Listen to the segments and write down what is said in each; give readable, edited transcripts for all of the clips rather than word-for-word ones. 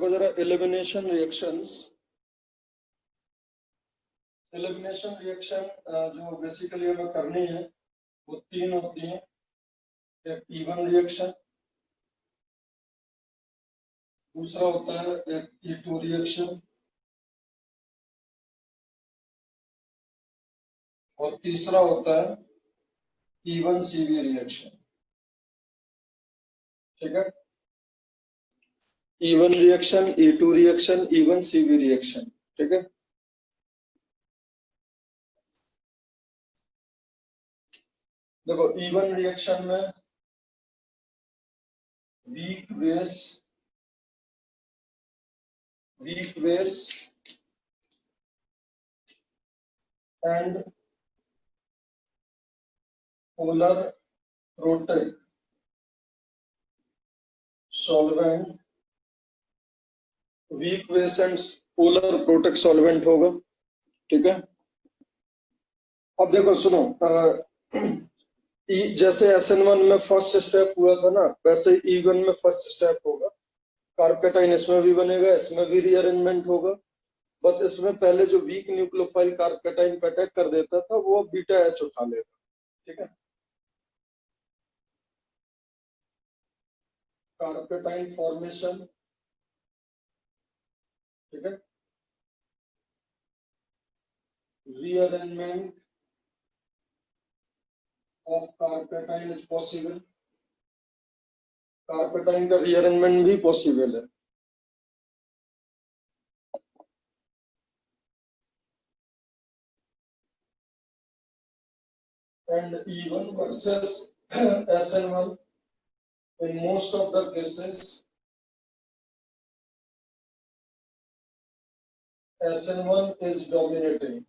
देखो जरा elimination reaction जो बेसिकली हमें करनी है वो 3 होती हैं। एक E1 रिएक्शन, दूसरा होता है एक E2 रिएक्शन, और तीसरा होता है E1CV रिएक्शन। ठीक है, E1 reaction, E2 reaction, E1CV reaction. ठीक है, देखो E1 रिएक्शन में weak base and polar protic solvent, weak base and polar protic solvent होगा। ठीक है, अब देखो सुनो, जैसे SN1 में फर्स्ट स्टेप हुआ था ना, वैसे E1 में फर्स्ट स्टेप होगा। कार्पेटाइन इसमें भी बनेगा, इसमें भी रीअरेंजमेंट होगा। बस इसमें पहले जो वीक न्यूक्लियोफाइल कार्पेटाइन पे अटैक कर देता था वो बीटा H उठा लेगा। ठीक है, कार्पेटाइन फॉर्मेशन। ठीक है, रीअरेंजमेंट ऑफ कार्पेटाइन इज पॉसिबल, कार्पेटाइन का रीअरेंजमेंट भी पॉसिबल है। And E1 versus SN1, in most of the cases SN1 is dominating.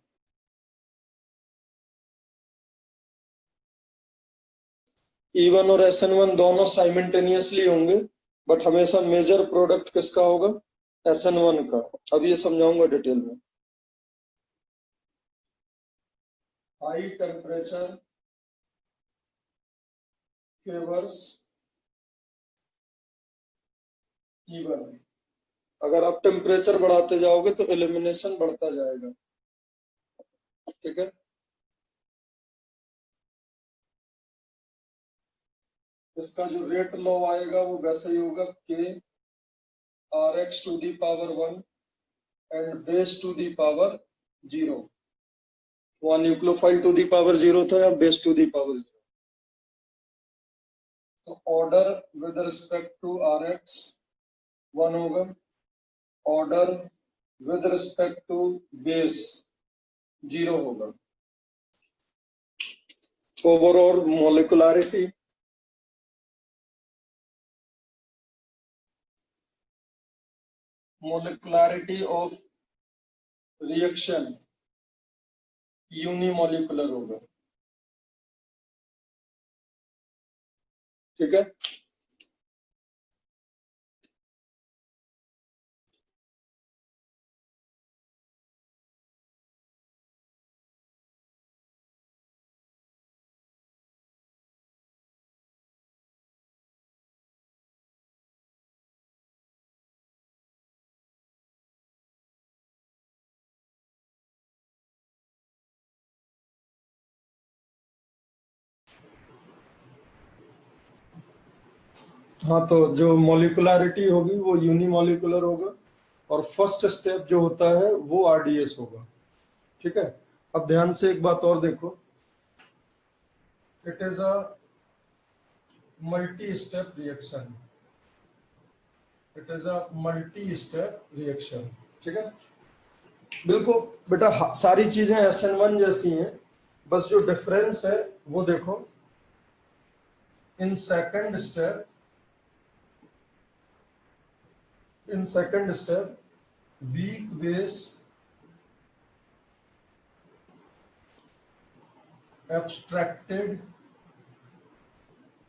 E1 और SN1 दोनों साइमल्टेनियसली होंगे, बट हमेशा मेजर प्रोडक्ट किसका होगा? SN1 का। अब ये समझाऊंगा डिटेल में। High temperature favours E1। अगर आप टेम्परेचर बढ़ाते जाओगे तो एलिमिनेशन बढ़ता जाएगा। ठीक है, इसका जो रेट लॉ आएगा वो वैसे ही होगा, K Rx to the power 1 and base to the power 0। वहां न्यूक्लियोफाइल टू दी पावर 0 था, या बेस टू दी पावर 0। तो order with respect to Rx 1 होगा, order with respect to base 0 होगा। Overall molecularity of reaction unimolecular होगा। ठीक है, हाँ, तो जो मोलिकुलरिटी होगी वो यूनिमोलिकुलर होगा, और फर्स्ट स्टेप जो होता है वो RDS होगा। ठीक है, अब ध्यान से एक बात और देखो, it is a multi step reaction, it is a multi step reaction. ठीक है, बिल्कुल बेटा, सारी चीजें SN1 जैसी हैं, बस जो डिफरेंस है वो देखो। इन second step weak base abstracted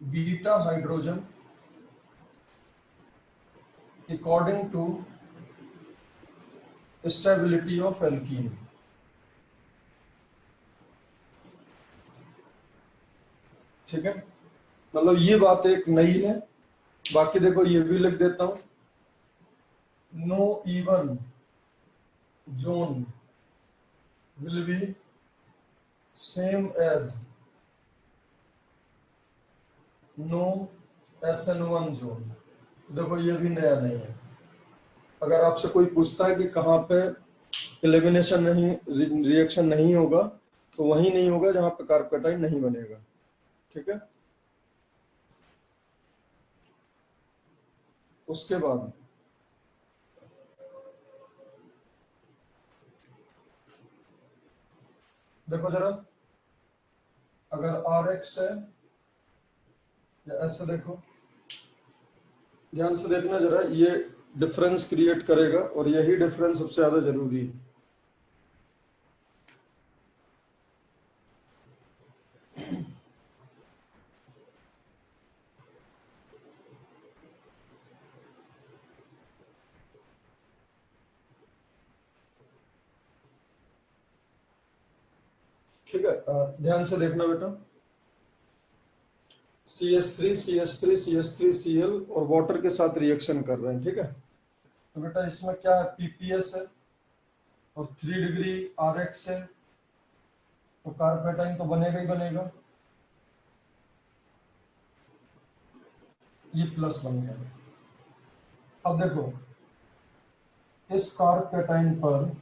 beta hydrogen according to stability of alkene। ठीक है, मतलब ये बात एक नई है। बाकी देखो ये भी लिख देता हूं, no even zone will be same as no SN1 zone। देखो ये भी नया नहीं है। अगर आपसे कोई पूछता है कि कहाँ पे एलिमिनेशन नहीं, रिएक्शन नहीं होगा, तो वही नहीं होगा जहां पे कार्बोकेटाइन नहीं बनेगा। ठीक है। उसके बाद देखो जरा, अगर RX है या ऐसे देखो, ध्यान से देखना जरा, ये डिफरेंस क्रिएट करेगा और यही डिफरेंस सबसे ज्यादा जरूरी है। ठीक है, ध्यान से देखना बेटा, CH3 CH3 CH3 Cl और वाटर के साथ रिएक्शन कर रहे हैं। ठीक है, तो बेटा इसमें क्या है, PPS है और 3 डिग्री RX है, तो कार्बोकेटाइन तो बनेगा ही बनेगा। ये प्लस बन गया। अब देखो इस कार्बोकेटाइन पर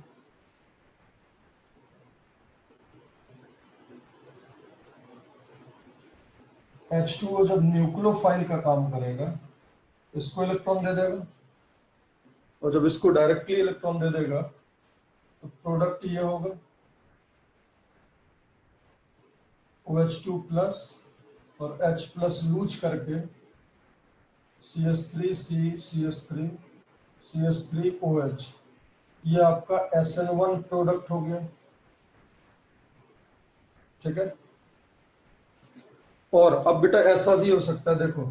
H2O जब न्यूक्लियोफाइल का काम करेगा, इसको इलेक्ट्रॉन दे देगा, और जब इसको डायरेक्टली इलेक्ट्रॉन दे देगा तो प्रोडक्ट ये होगा OH2 प्लस और H प्लस लूज करके CH3C CH3 CH3OH, ये आपका SN1 प्रोडक्ट हो गया। ठीक है, और अब बेटा ऐसा भी हो सकता है, देखो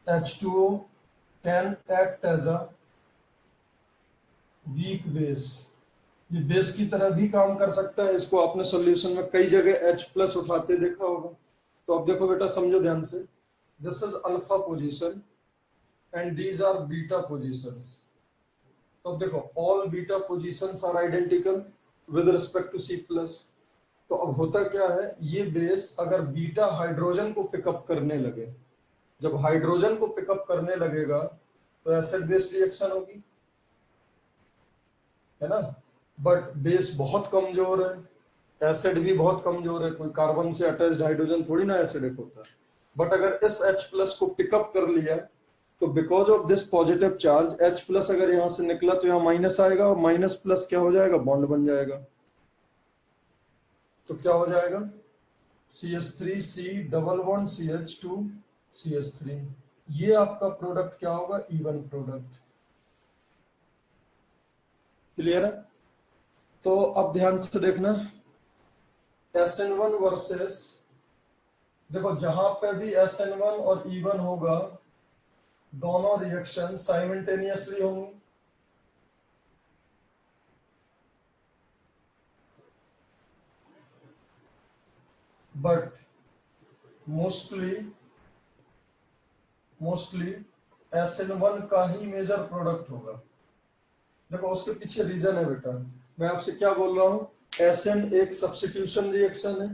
H2O can act as a weak base, ये बेस की तरह भी काम कर सकता है। इसको आपने सॉल्यूशन में कई जगह H प्लस उठाते देखा होगा। तो अब देखो बेटा, समझो ध्यान से, this is alpha position and these are beta positions. तो अब देखो all beta positions are identical with respect to C plus. तो अब होता क्या है, ये बेस अगर बीटा हाइड्रोजन को पिकअप करने लगे, जब हाइड्रोजन को पिकअप करने लगेगा तो एसिड बेस रिएक्शन होगी, है ना। बट बेस बहुत कमजोर है, एसिड भी बहुत कमजोर है, कोई कार्बन से अटैच्ड हाइड्रोजन थोड़ी ना एसिडिक होता है। बट अगर इस H प्लस को पिकअप कर लिया तो because of this positive charge H plus अगर यहां से निकला तो यहाँ माइनस आएगा, और माइनस प्लस क्या हो जाएगा, बॉन्ड बन जाएगा। तो क्या हो जाएगा, CH3C double bond CH2 CH3, ये आपका प्रोडक्ट क्या होगा, इवन प्रोडक्ट। क्लियर है। तो अब ध्यान से देखना, SN1 वर्सेस, देखो जहां पे भी SN1 और इवन होगा, दोनों रिएक्शन साइमल्टेनियसली होंगी। बट मोस्टली SN1 का ही मेजर प्रोडक्ट होगा। देखो उसके पीछे रीजन है बेटा, मैं आपसे क्या बोल रहा हूं, SN एक सब्स्टिट्यूशन रिएक्शन है,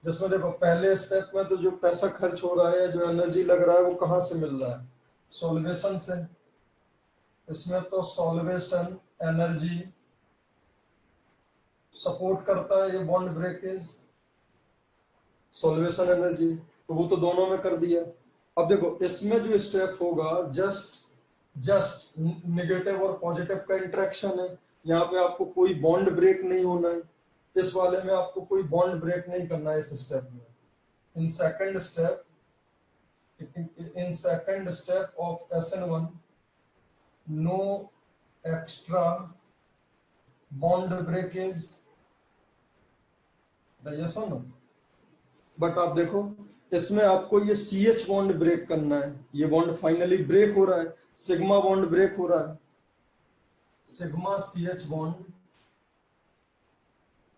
जिसमें देखो पहले स्टेप में तो जो पैसा खर्च हो रहा है, जो एनर्जी लग रहा है, वो कहां से मिल रहा है, सॉल्वेशन से। इसमें तो सॉल्वेशन एनर्जी सपोर्ट करता है ये बॉन्ड ब्रेकेज, सॉल्वेशन एनर्जी, तो वो तो दोनों में कर दिया। अब देखो इसमें जो स्टेप होगा, जस्ट नेगेटिव और पॉजिटिव का इंटरेक्शन है, यहाँ पे आपको कोई बॉन्ड ब्रेक नहीं होना है। इस वाले में आपको कोई बॉन्ड ब्रेक नहीं करना है इस स्टेप में। In second step of SN1 no extra bond breakage, yes और नो। बट आप देखो इसमें आपको ये CH बॉन्ड ब्रेक करना है, ये बॉन्ड फाइनली ब्रेक हो रहा है, सिग्मा बॉन्ड ब्रेक हो रहा है, sigma CH bond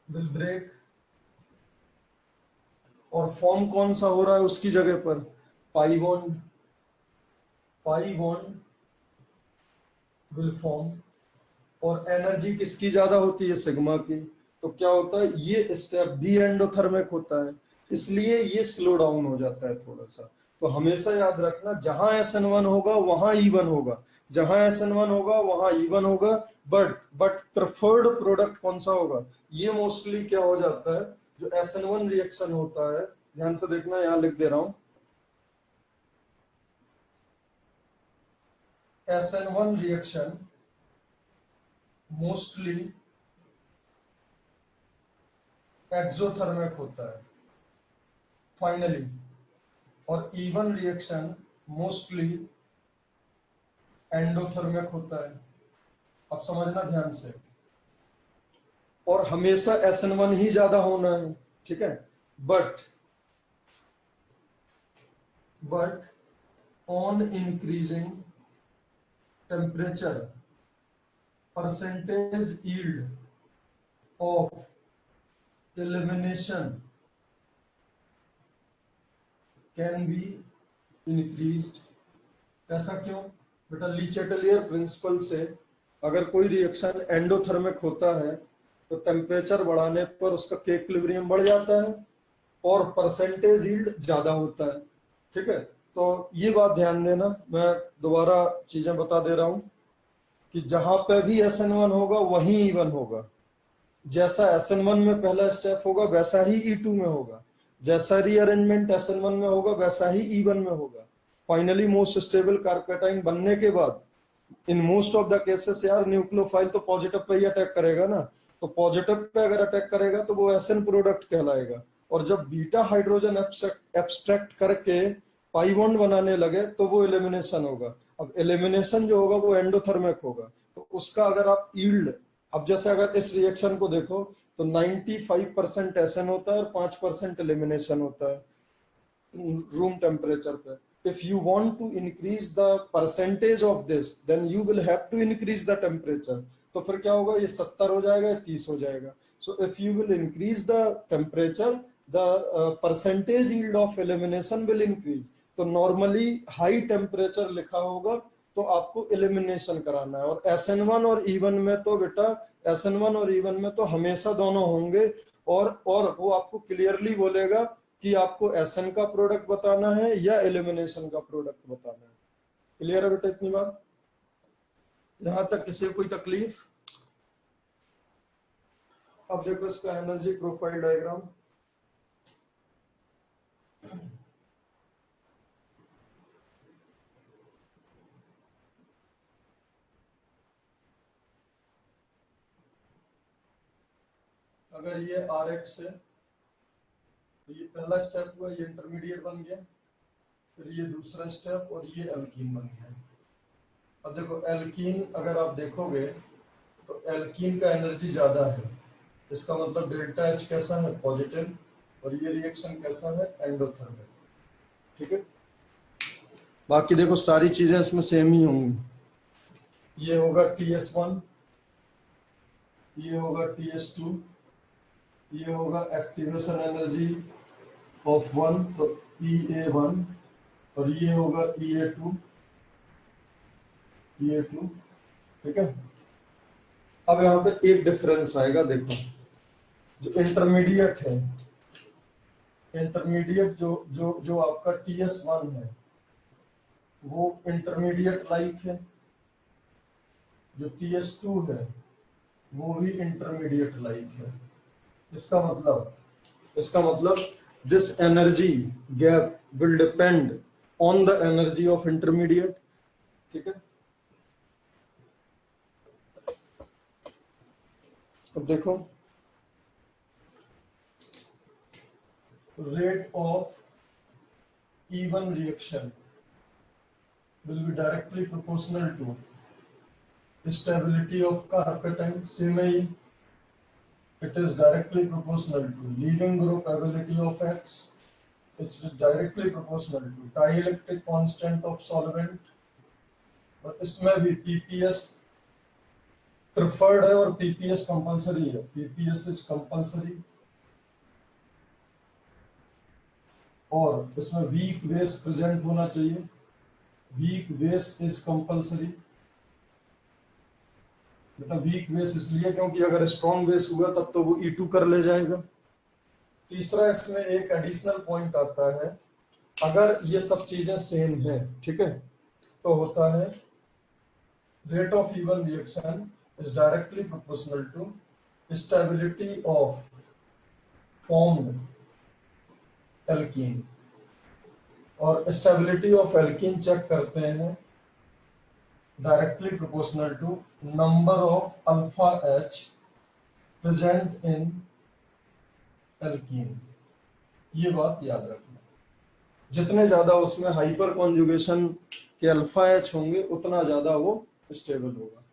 will break, और फॉर्म कौन सा हो रहा है उसकी जगह पर, पाई बॉन्ड विल फॉर्म, और एनर्जी किसकी ज्यादा होती है, सिग्मा की। तो क्या होता है, ये स्टेप भी एंडोथर्मिक होता है, इसलिए ये स्लो डाउन हो जाता है थोड़ा सा। तो हमेशा याद रखना, जहां SN1 होगा वहां E1 होगा, जहां SN1 होगा वहां E1 होगा। बट प्रेफर्ड प्रोडक्ट कौन सा होगा, ये मोस्टली क्या हो जाता है, जो SN1 रिएक्शन होता है, ध्यान से देखना, यहां लिख दे रहा हूं, SN1 रिएक्शन मोस्टली एक्सोथर्मिक होता है फाइनली, और E1 रिएक्शन मोस्टली एंडोथर्मिक होता है। अब समझना ध्यान से, और हमेशा SN1 ही ज्यादा होना है, ठीक है। But on increasing temperature percentage yield of elimination can be increased. ऐसा क्यों बेटा, ली चैटलियर प्रिंसिपल से अगर कोई रिएक्शन एंडोथर्मिक होता है तो टेम्परेचर बढ़ाने पर उसका के इक्विलिब्रियम बढ़ जाता है और परसेंटेज यील्ड ज्यादा होता है, ठीक है। तो ये बात ध्यान देना, मैं दोबारा चीजें बता दे रहा हूं कि जहां पे भी SN1 होगा वहीं E1 होगा, जैसा SN1 में पहला स्टेप होगा वैसा ही E2 में होगा, जैसा रीअरेंजमेंट SN1 में होगा वैसा ही E1 में होगा। फाइनली मोस्ट स्टेबल कार्पेटाइन बनने के बाद इन मोस्ट ऑफ द केसेस यार न्यूक्लियोफाइल तो पॉजिटिव पे ही अटैक करेगा ना, तो पॉजिटिव पे अगर अटैक करेगा तो वो SN प्रोडक्ट कहलाएगा, और जब बीटा हाइड्रोजन एब्स्ट्रैक्ट करके पाई बॉन्ड बनाने लगे तो वो एलिमिनेशन होगा। अब एलिमिनेशन जो होगा वो एंडोथर्मिक होगा, तो उसका अगर आप यील्ड, अब जैसे अगर इस रिएक्शन को देखो तो 95% SN होता है और 5% एलिमिनेशन होता है रूम टेम्परेचर पे। if you want to increase the percentage of this then you will have to increase the temperature। तो फिर क्या होगा, ये 70 हो जाएगा, 30 हो जाएगा। so if you will increase the temperature the percentage yield of elimination will increase। तो नॉर्मली हाई टेम्परेचर लिखा होगा तो आपको एलिमिनेशन कराना है, और SN1 और E1 में तो बेटा SN1 और E1 में तो हमेशा दोनों होंगे, और वो आपको क्लियरली बोलेगा कि आपको SN का प्रोडक्ट बताना है या एलिमिनेशन का प्रोडक्ट बताना है। क्लियर है बेटा इतनी बात, यहां तक किसी कोई तकलीफ। अब देखो इसका एनर्जी प्रोफाइल डायग्राम, अगर ये RX है तो ये पहला स्टेप हुआ, ये इंटरमीडिएट बन गया, फिर ये दूसरा स्टेप और ये एल्कीन बन गया। अब देखो एल्कीन अगर आप देखोगे तो एल्कीन का एनर्जी ज्यादा है, इसका मतलब डेल्टा H कैसा है, पॉजिटिव, और ये रिएक्शन कैसा है, एंडोथर्मिक, ठीक है। बाकी देखो सारी चीजें इसमें सेम ही होंगी, ये होगा TS1, ये होगा TS2, ये होगा एक्टिवेशन एनर्जी ऑफ 1 तो EA1, और ये होगा EA2, ठीक है। अब यहाँ पे एक डिफरेंस आएगा, देखो जो इंटरमीडिएट है, इंटरमीडिएट जो जो जो आपका TS1 है वो इंटरमीडिएट लाइक है, जो TS2 है वो भी इंटरमीडिएट लाइक है। इसका मतलब this energy gap will depend on the energy of intermediate, ठीक है। अब देखो rate of E1 reaction will be directly proportional to stability of carpetine, similarly it is directly proportional to leaving group ability of X, it's directly proportional to dielectric constant of solvent, और इसमें भी PPS preferred है और PPS compulsory है, PPS is compulsory, और इसमें weak base present होना चाहिए, वीक बेस इज कंपलसरी, बेटा वीक बेस इसलिए क्योंकि अगर स्ट्रॉन्ग बेस हुआ तब तो वो E2 कर ले जाएगा। तीसरा इसमें एक एडिशनल पॉइंट आता है, अगर ये सब चीजें सेम है, ठीक है, तो होता है rate of E one reaction is directly proportional to stability of formed alkene. और स्टेबिलिटी ऑफ एल्कीन चेक करते हैं directly proportional to number of alpha H present in alkene. ये बात याद रखना, जितने ज्यादा उसमें हाइपर कॉन्जुगेशन के अल्फा एच होंगे उतना ज्यादा वो स्टेबल होगा।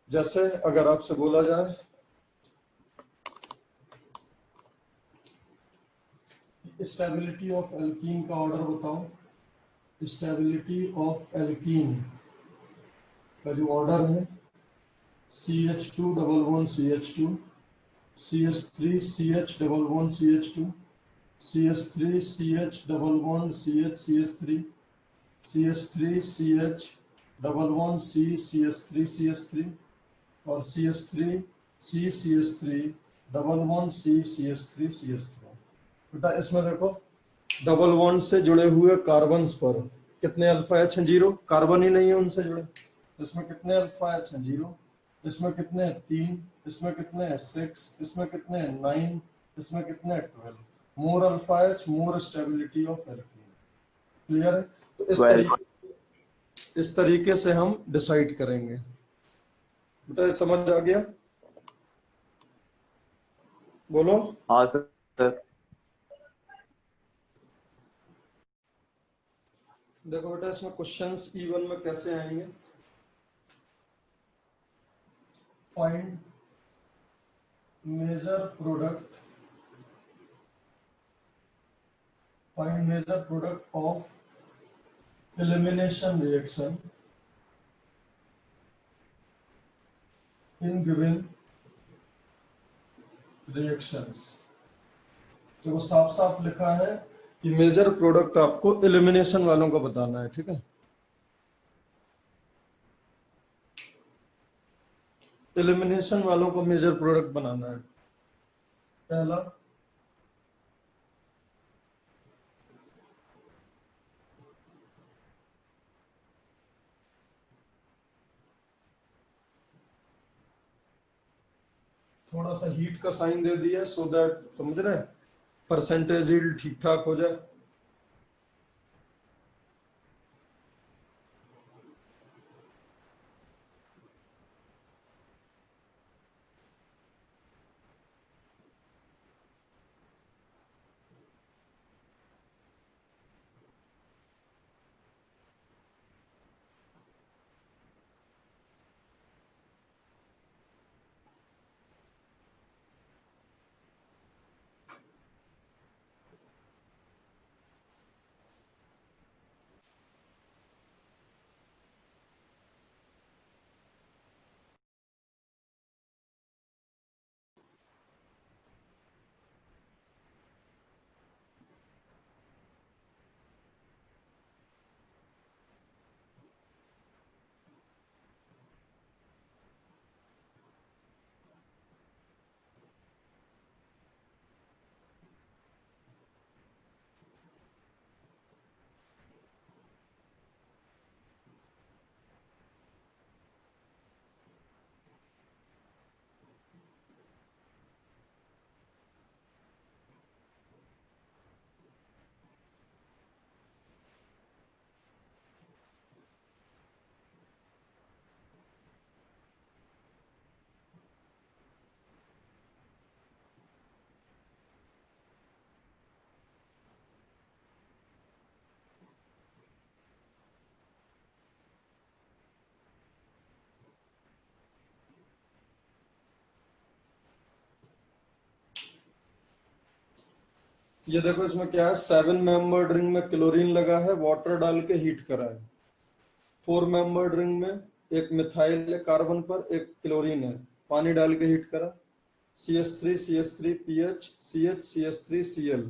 जैसे अगर आपसे बोला जाए स्टेबिलिटी ऑफ एल्कीन का ऑर्डर बताओ, स्टेबिलिटी ऑफ एल्कीन का जो ऑर्डर है CH2 double bond CH2, CH3 CH double bond CH2, CH3 CH double bond CH CH3, CH3 CH double bond C CH3 CH3 और CH3 C CH3 double bond C CH3 CH3। बेटा इसमें देखो double bond से जुड़े हुए carbons पर कितने alpha H हैं? 0, कार्बन ही नहीं है उनसे जुड़े। इसमें कितने अल्फा एच हैं? 0। इसमें कितने हैं? 3। इसमें कितने हैं? 6। इसमें कितने हैं? 9। इसमें कितने हैं? 12। More alpha H more stability of alkene. Clear है? तो इस तरीके से हम डिसाइड करेंगे। बेटा समझ आ गया? बोलो। हाँ सर। देखो बेटा इसमें क्वेश्चंस E1 में कैसे आएंगे? Find major product of elimination reaction in given reactions. तो वो साफ साफ लिखा है कि मेजर प्रोडक्ट आपको एलिमिनेशन वालों का बताना है, ठीक है। एलिमिनेशन वालों को मेजर प्रोडक्ट बनाना है। पहला थोड़ा सा हीट का साइन दे दिया सो दैट समझ रहे हैं परसेंटेज यील्ड ठीक ठाक हो जाए। ये देखो इसमें क्या है, 7 मेंबर रिंग में क्लोरीन लगा है, वाटर डाल के हीट करा है। 4 मेंबर रिंग में एक मिथाइल है कार्बन पर, एक क्लोरीन है, पानी डाल के हीट करा। CH3 CH3 PH CH CH3 Cl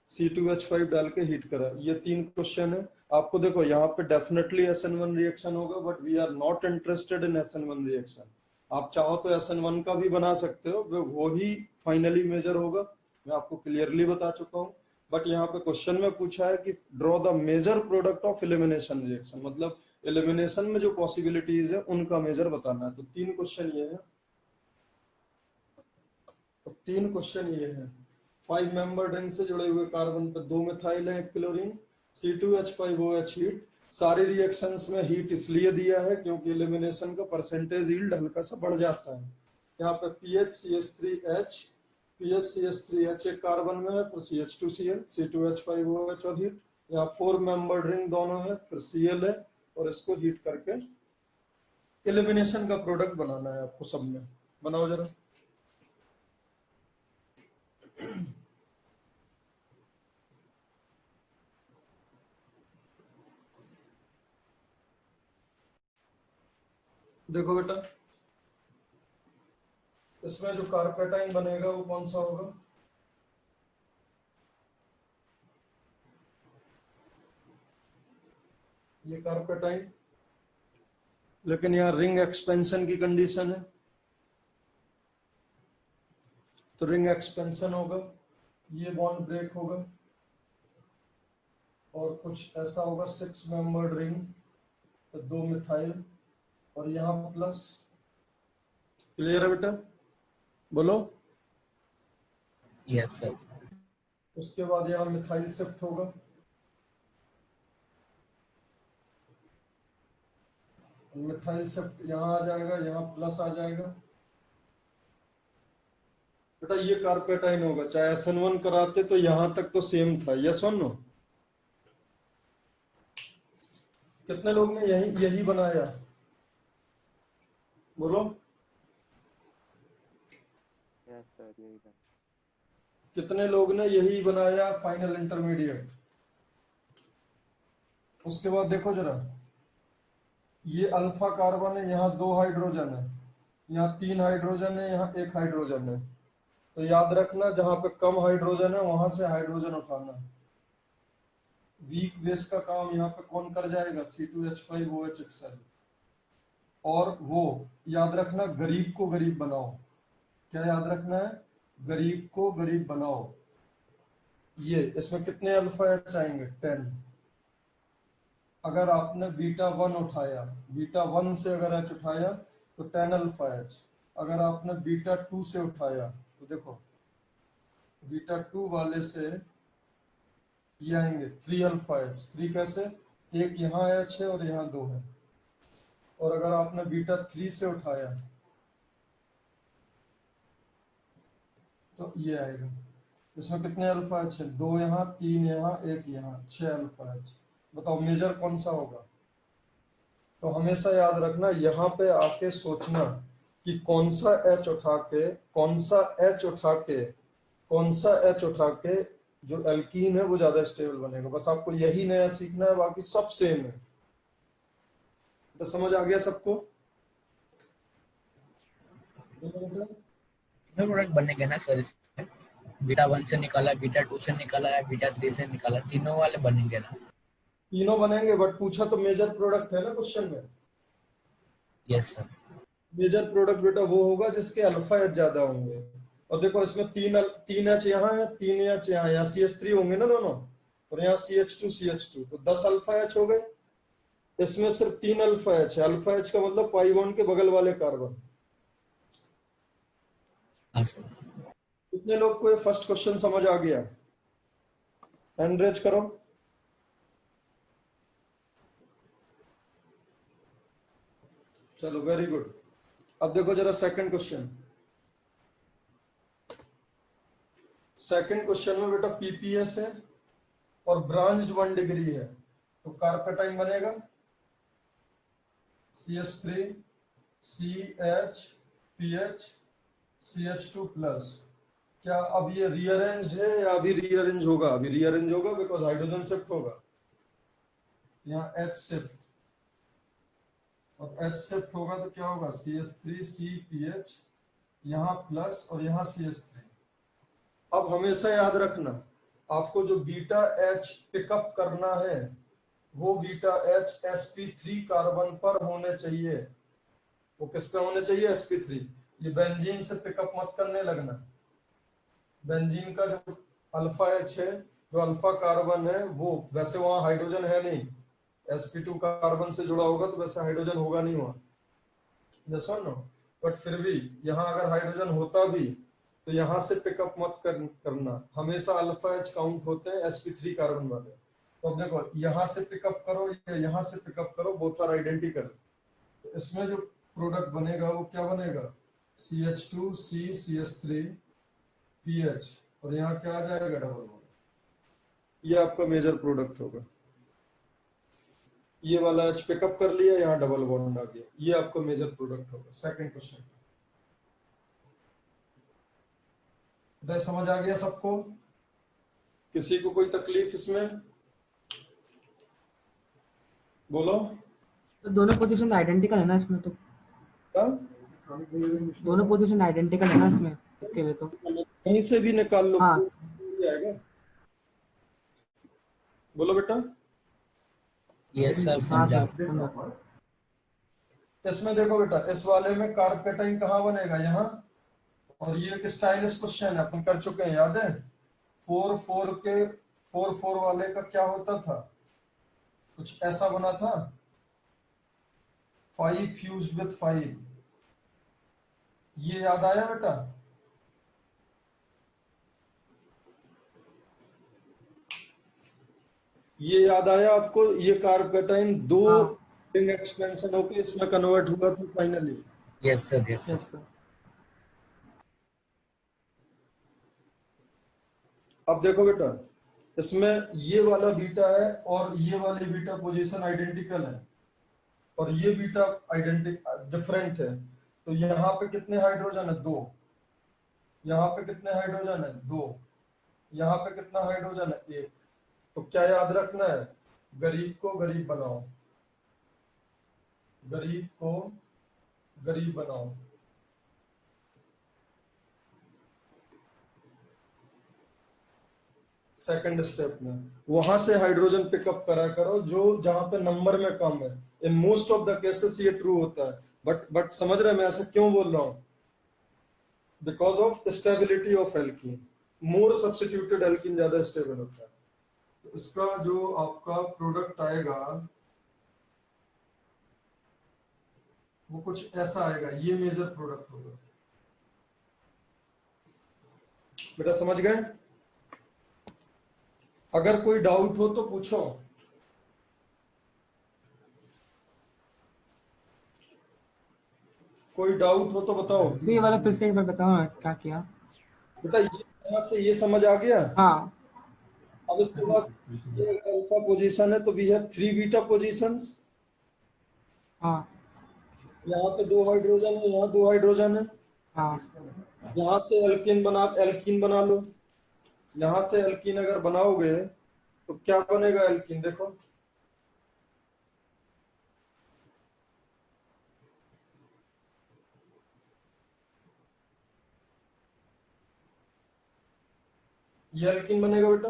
C2H5 डाल के हीट करा। ये 3 क्वेश्चन है। आपको देखो यहाँ पे डेफिनेटली SN1 रिएक्शन होगा, but we are not interested in SN1 reaction. आप चाहो तो SN1 का भी बना सकते हो, वो ही फाइनली मेजर होगा, मैं आपको क्लियरली बता चुका हूँ। बट यहाँ पे क्वेश्चन में पूछा है कि draw the major product of elimination reaction, मतलब एलिमिनेशन में जो पॉसिबिलिटीज है उनका मेजर बताना है। तो 3 क्वेश्चन ये है, तो 3 क्वेश्चन ये है। 5 मेंबर रिंग से जुड़े हुए कार्बन पर 2 मिथाइल है, 1 क्लोरीन, C2H5OH हीट। सारी रिएक्शंस में हीट इसलिए दिया है क्योंकि एलिमिनेशन का परसेंटेज यील्ड हल्का सा बढ़ जाता है। यहाँ पे PHCH3H, PHCH3H एक कार्बन में है, फिर CH2Cl, C2H5OH और हीट। यहाँ 4 मेंबर रिंग दोनों है, फिर Cl है, और इसको हीट करके एलिमिनेशन का प्रोडक्ट बनाना है आपको। सब में बनाओ जरा। देखो बेटा, इसमें जो कार्पेटाइन बनेगा वो कौन सा होगा? ये कार्पेटाइन, लेकिन यहाँ रिंग एक्सपेंशन की कंडीशन है, तो रिंग एक्सपेंशन होगा, ये बॉन्ड ब्रेक होगा, और कुछ ऐसा होगा 6 मेंबर्ड रिंग, तो 2 मिथाइल और यहाँ प्लस। क्लियर है बेटा? बोलो। Yes sir. उसके बाद यहाँ मिथाइल शिफ्ट होगा, मिथाइल शिफ्ट यहाँ आ जाएगा, यहाँ प्लस आ जाएगा। बेटा ये कार्पेटाइन होगा, चाहे SN1 कराते तो यहां तक तो सेम था। यस और नो? कितने लोग ने यही यही बनाया? बोलो। यस सर, यही था। कितने लोग ने यही बनाया फाइनल इंटरमीडिएट? उसके बाद देखो जरा, ये अल्फा कार्बन है, यहाँ 2 हाइड्रोजन है, यहाँ 3 हाइड्रोजन है, यहाँ 1 हाइड्रोजन है। तो याद रखना, जहां पे कम हाइड्रोजन है वहां से हाइड्रोजन उठाना। वीक बेस का काम यहाँ पे कौन कर जाएगा? C2H5OH Excel. और वो याद रखना, गरीब को गरीब बनाओ। क्या याद रखना है? गरीब को गरीब बनाओ। ये इसमें कितने अल्फा एच आएंगे? 10। अगर आपने बीटा 1 उठाया, बीटा 1 से अगर एच उठाया तो 10 अल्फा एच। अगर आपने बीटा 2 से उठाया तो देखो, बीटा 2 वाले से ये आएंगे 3 अल्फा एच। 3 कैसे? एक यहाँ एच है और यहाँ 2 है। और अगर आपने बीटा 3 से उठाया तो ये आएगा। इसमें कितने अल्फा एच है? 2 यहाँ, 3 यहाँ, 1 यहाँ, 6 अल्फा एच। बताओ मेजर कौन सा होगा? तो हमेशा याद रखना, यहाँ पे आके सोचना कि कौन सा एच उठा के, कौन सा एच उठा के, कौन सा एच उठा के जो एल्कीन है वो ज्यादा स्टेबल बनेगा। बस आपको यही नया सीखना है, बाकी सब सेम है। तो समझ आ गया सबको? कितने प्रोडक्ट बनेंगे ना सर इसमें? बीटा 1 से निकाला, बीटा 2 से निकाला है, बीटा 3 से निकाला, तीनों वाले बनेंगे ना? तीनों बनेंगे, बट पूछा तो मेजर प्रोडक्ट है ना क्वेश्चन में। Yes sir. मेजर प्रोडक्ट बेटा वो होगा जिसके अल्फा एच ज्यादा होंगे। और देखो इसमें 3 एच यहाँ है, 3 एच यहाँ CH3 होंगे ना दोनों, और यहाँ CH2 तो 10 अल्फा एच हो गए। इसमें सिर्फ 3 अल्फा एच है। अल्फा एच का मतलब पाई बॉन्ड के बगल वाले कार्बन। हाँ सर। कितने लोग को ये फर्स्ट क्वेश्चन समझ आ गया? हैंड रेज करो। चलो वेरी गुड। अब देखो जरा सेकंड क्वेश्चन। सेकंड क्वेश्चन में बेटा पीपीएस है और ब्रांच्ड 1 डिग्री है, तो कार्पेटाइन बनेगा CH3 CH PH CH2 plus. क्या अब ये रीअरेंज है या अभी रीअरेंज होगा? अभी रीअरेंज होगा, बिकॉज हाइड्रोजन शिफ्ट होगा। यहाँ H शिफ्ट, और H शिफ्ट होगा तो क्या होगा? CH3 CPH, यहाँ प्लस और यहाँ CH3। अब हमेशा याद रखना, आपको जो बीटा H पिकअप करना है वो बीटा H sp3 कार्बन पर होने चाहिए। वो किस पे होने चाहिए, sp3। ये बेंजीन से पिकअप मत करने लगना। बेंजीन का जो अल्फा एच है, जो अल्फा कार्बन है, वो वैसे वहां हाइड्रोजन है नहीं, sp2 कार्बन से जुड़ा होगा तो वैसे हाइड्रोजन होगा नहीं वहां, यस और नो। बट फिर भी यहाँ अगर हाइड्रोजन होता भी तो यहाँ से पिकअप मत करना, हमेशा अल्फा एच काउंट होते हैं sp3 कार्बन वाले। तो अब देखो यहाँ से पिकअप करो या यहाँ से पिकअप करो, बोथ आर आइडेंटिकल। तो इसमें जो प्रोडक्ट बनेगा वो क्या बनेगा, CH2C CH3 PH, और यहाँ क्या आ जाएगा, डबल बॉन्ड। ये आपका मेजर प्रोडक्ट होगा। ये वाला H पिकअप कर लिया, यहाँ डबल बॉन्ड आ गया, ये आपका मेजर प्रोडक्ट होगा। सेकंड क्वेश्चन, समझ आ गया सबको? किसी को कोई तकलीफ इसमें, बोलो। तो दोनों पोजीशन आइडेंटिकल है ना इसमें, तो क्या दोनों पोजीशन आइडेंटिकल है ना इसमें, इसके लिए तो कहीं से भी निकाल लो, हाँ। ये आएगा। बोलो बेटा। यस सर, हाँ समझा। सर समझा। इसमें देखो बेटा, इस वाले में कार्पेटाइन कहाँ बनेगा, यहाँ। और ये एक स्टाइलिश क्वेश्चन है, अपन कर चुके हैं, याद है। 4 4 वाले का क्या होता था, कुछ ऐसा बना था, 5 फ्यूज्ड विथ 5। ये याद आया बेटा? ये याद आया आपको? ये कार्पेटाइन दो हाँ रिंग एक्सटेंशन होके इसमें कन्वर्ट हुआ था finally. Yes sir, yes sir. Yes sir. अब देखो बेटा, इसमें ये वाला बीटा है और ये वाली बीटा पोजीशन आइडेंटिकल है, और ये बीटा डिफरेंट है। तो यहाँ पे कितने हाइड्रोजन है, 2। यहाँ पे कितने हाइड्रोजन है, 2। यहाँ पे कितना हाइड्रोजन है, 1। तो क्या याद रखना है, गरीब को गरीब बनाओ, गरीब को गरीब बनाओ। सेकंड स्टेप में वहां से हाइड्रोजन पिकअप करा करो जो जहां पे नंबर में कम है। इन मोस्ट ऑफ द केसेस ये ट्रू होता है, बट समझ रहे हैं मैं ऐसा क्यों बोल रहा हूं, because of stability of alkene. More substituted alkene ज्यादा स्टेबल होता है। तो इसका जो आपका प्रोडक्ट आएगा वो कुछ ऐसा आएगा, ये मेजर प्रोडक्ट होगा। बेटा समझ गए? अगर कोई डाउट हो तो पूछो। कोई डाउट हो तो बताओ। तो ये वाला फिर से एक बार बताओ ना क्या किया। बेटा ये यहाँ से ये समझ आ गया। हाँ अब इसके बाद ये अल्फा पोजीशन है तो वी हैव 3 बीटा पोजीशंस। हाँ यहाँ पे 2 हाइड्रोजन है, यहाँ 2 हाइड्रोजन है। हाँ यहाँ से एल्कीन बना लो। यहाँ से एल्कीन अगर बनाओगे तो क्या बनेगा एल्कीन, देखो। ये एल्कीन बनेगा बेटा,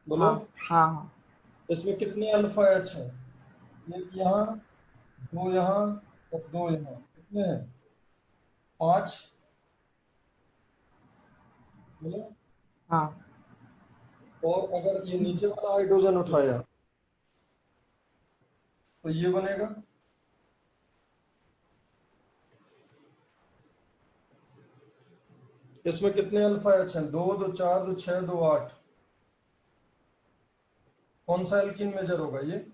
बोलो। हाँ हाँ हाँ इसमें कितने अल्फा एच है, एक यहाँ, 2 यहाँ और 2 यहाँ, कितने हैं, 5। बोलो। हाँ और अगर ये नीचे वाला हाइड्रोजन उठाया तो ये बनेगा। इसमें कितने अल्फा एच हैं, 2 2 4 2 6 2 8। कौन सा एल्कीन मेजर होगा ये,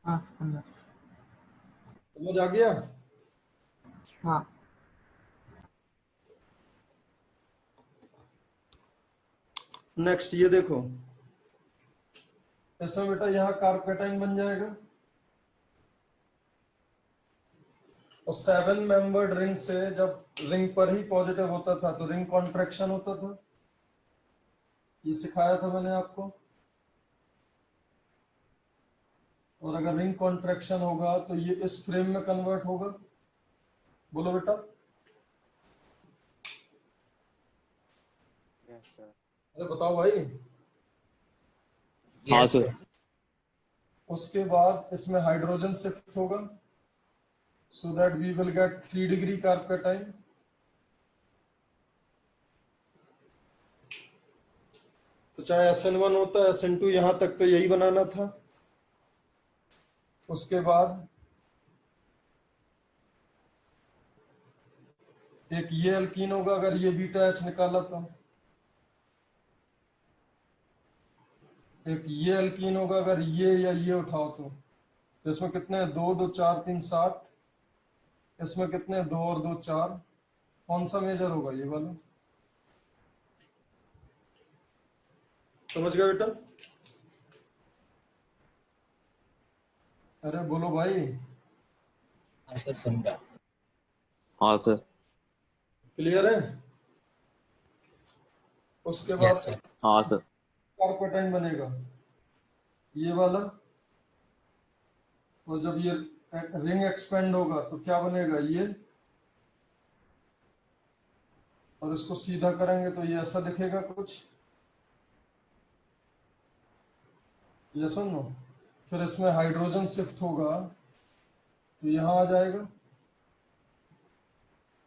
हाँ समझा। समझ आ गया? हाँ नेक्स्ट ये देखो, इसमें बेटा यहाँ कार्पेटाइन बन जाएगा, और 7 मेंबर्ड रिंग से जब रिंग पर ही पॉजिटिव होता था तो रिंग कॉन्ट्रैक्शन होता था, ये सिखाया था मैंने आपको। और अगर रिंग कॉन्ट्रैक्शन होगा तो ये इस फ्रेम में कन्वर्ट होगा। बोलो बेटा। Yes sir. अरे बताओ भाई। हाँ सर। उसके बाद इसमें हाइड्रोजन शिफ्ट होगा, so that we will get 3 degree carbocation. तो चाहे SN1 होता है SN2 यहां तक तो यही बनाना था। उसके बाद एक ये एल्कीन होगा अगर ये बीटा H निकाला तो, एक ये एल्कीन होगा अगर ये या ये उठाओ तो इसमें कितने हैं? 2 2 4 3 7, इसमें कितने हैं? 2 और 2 4। कौन सा मेजर होगा? ये वाला। समझ गए बेटा? अरे बोलो भाई। हाँ सर समझा। हाँ सर। क्लियर है? उसके यस बाद सर। हाँ सर। कार्पेटाइन बनेगा ये वाला, और जब ये रिंग एक्सपेंड होगा तो क्या बनेगा? ये, और इसको सीधा करेंगे तो ये ऐसा दिखेगा कुछ, ये सुनो। फिर इसमें हाइड्रोजन शिफ्ट होगा तो यहां आ जाएगा,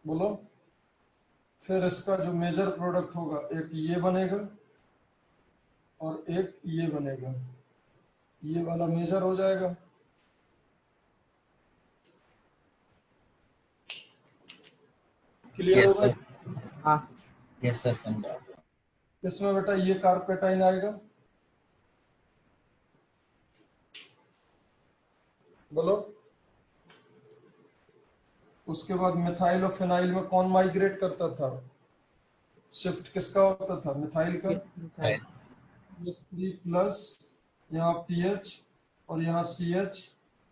बोलो। फिर इसका जो मेजर प्रोडक्ट होगा, एक ये बनेगा और एक ये बनेगा, ये वाला मेजर हो जाएगा। क्लियर यस होगा? सर। हाँ सर। यस सर समझा। इसमें बेटा ये कार्पेटाइन आएगा, बोलो। उसके बाद मिथाइल और फिनाइल में कौन माइग्रेट करता था? शिफ्ट किसका होता था? मिथाइल का। मिथाइल। CH3 प्लस, यहाँ PH और यहाँ CH,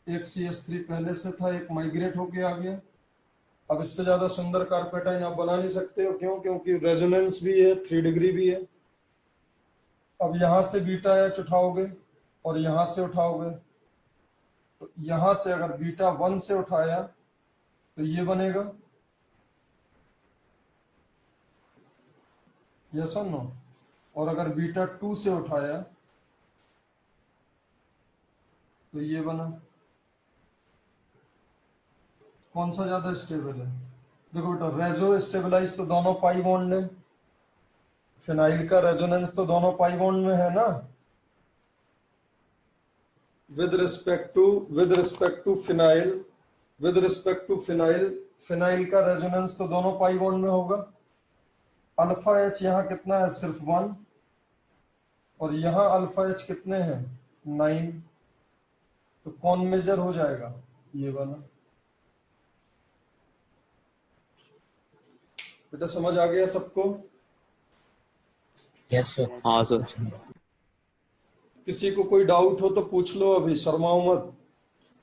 एक CH3 पहले से था, एक माइग्रेट होके आ गया। अब इससे ज्यादा सुंदर कार्पेटाइन आप बना नहीं सकते हो, क्यों? क्योंकि रेजोनेंस भी है, 3 डिग्री भी है। अब यहां से बीटा H उठाओगे और यहां से उठाओगे, तो यहां से अगर बीटा 1 से उठाया तो ये बनेगा, यस और नो? और अगर बीटा 2 से उठाया तो ये बना। कौन सा ज्यादा स्टेबल है? देखो बेटा, रेजो स्टेबलाइज तो दोनों पाई बॉन्ड है, फिनाइल का रेजोनेंस तो दोनों पाई बॉन्ड में है ना। With respect to phenyl, phenyl का रेजोनेंस तो दोनों पाई बॉन्ड में होगा। अल्फा H यहाँ कितना है? सिर्फ 1, और यहाँ अल्फा H कितने हैं? 9। तो कौन मेजर हो जाएगा? ये वाला। बेटा समझ आ गया सबको? Yes sir. हाँ सर। किसी को कोई डाउट हो तो पूछ लो, अभी शर्माओ मत।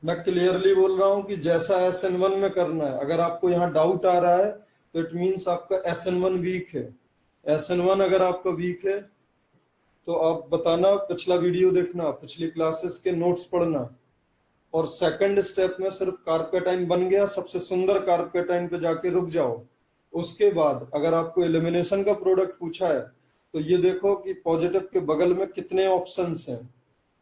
मैं क्लियरली बोल रहा हूं कि जैसा SN1 में करना है। अगर आपको यहाँ डाउट आ रहा है तो इट मीन्स आपका SN1 वीक है। SN1 अगर आपका वीक है तो आप बताना, पिछला वीडियो देखना, पिछली क्लासेस के नोट्स पढ़ना, और सेकंड स्टेप में सिर्फ कार्पेटाइन बन गया, सबसे सुंदर कार्पेटाइन पे जाके रुक जाओ। उसके बाद अगर आपको एलिमिनेशन का प्रोडक्ट पूछा है तो ये देखो कि पॉजिटिव के बगल में कितने ऑप्शंस हैं।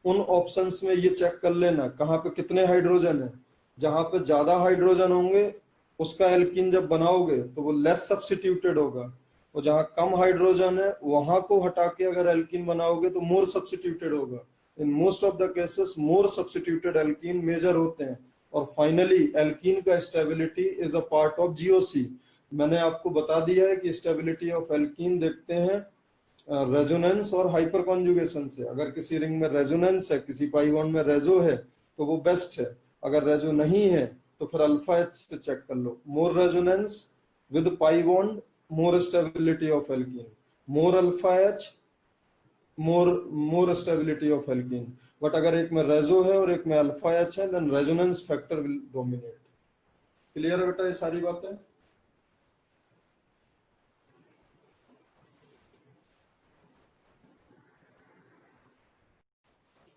उन ऑप्शंस में ये चेक कर लेना कहाँ पे कितने हाइड्रोजन है। जहां पे ज्यादा हाइड्रोजन होंगे उसका एल्कीन जब बनाओगे तो वो लेस सब्स्टिट्यूटेड होगा, और जहां कम हाइड्रोजन है वहां को हटा के अगर एल्कीन बनाओगे तो मोर सब्स्टिट्यूटेड होगा। In most of the cases more substituted alkene major होते हैं। और फाइनली एल्कीन का stability is a part of GOC। मैंने आपको बता दिया है कि स्टेबिलिटी ऑफ एल्कीन देखते हैं रेजोनेंस और हाइपर कॉन्जुगेशन से। अगर किसी रिंग में रेजोनेंस है, किसी पाई बॉन्ड में रेजो है, तो वो बेस्ट है। अगर रेजो नहीं है तो फिर अल्फा H से चेक कर लो। More resonance with pi bond, more stability of alkene. More alpha H, more stability of alkene. But अगर एक में रेजो है और एक में अल्फा H है, then resonance factor will dominate. Clear है बेटा ये सारी बातें?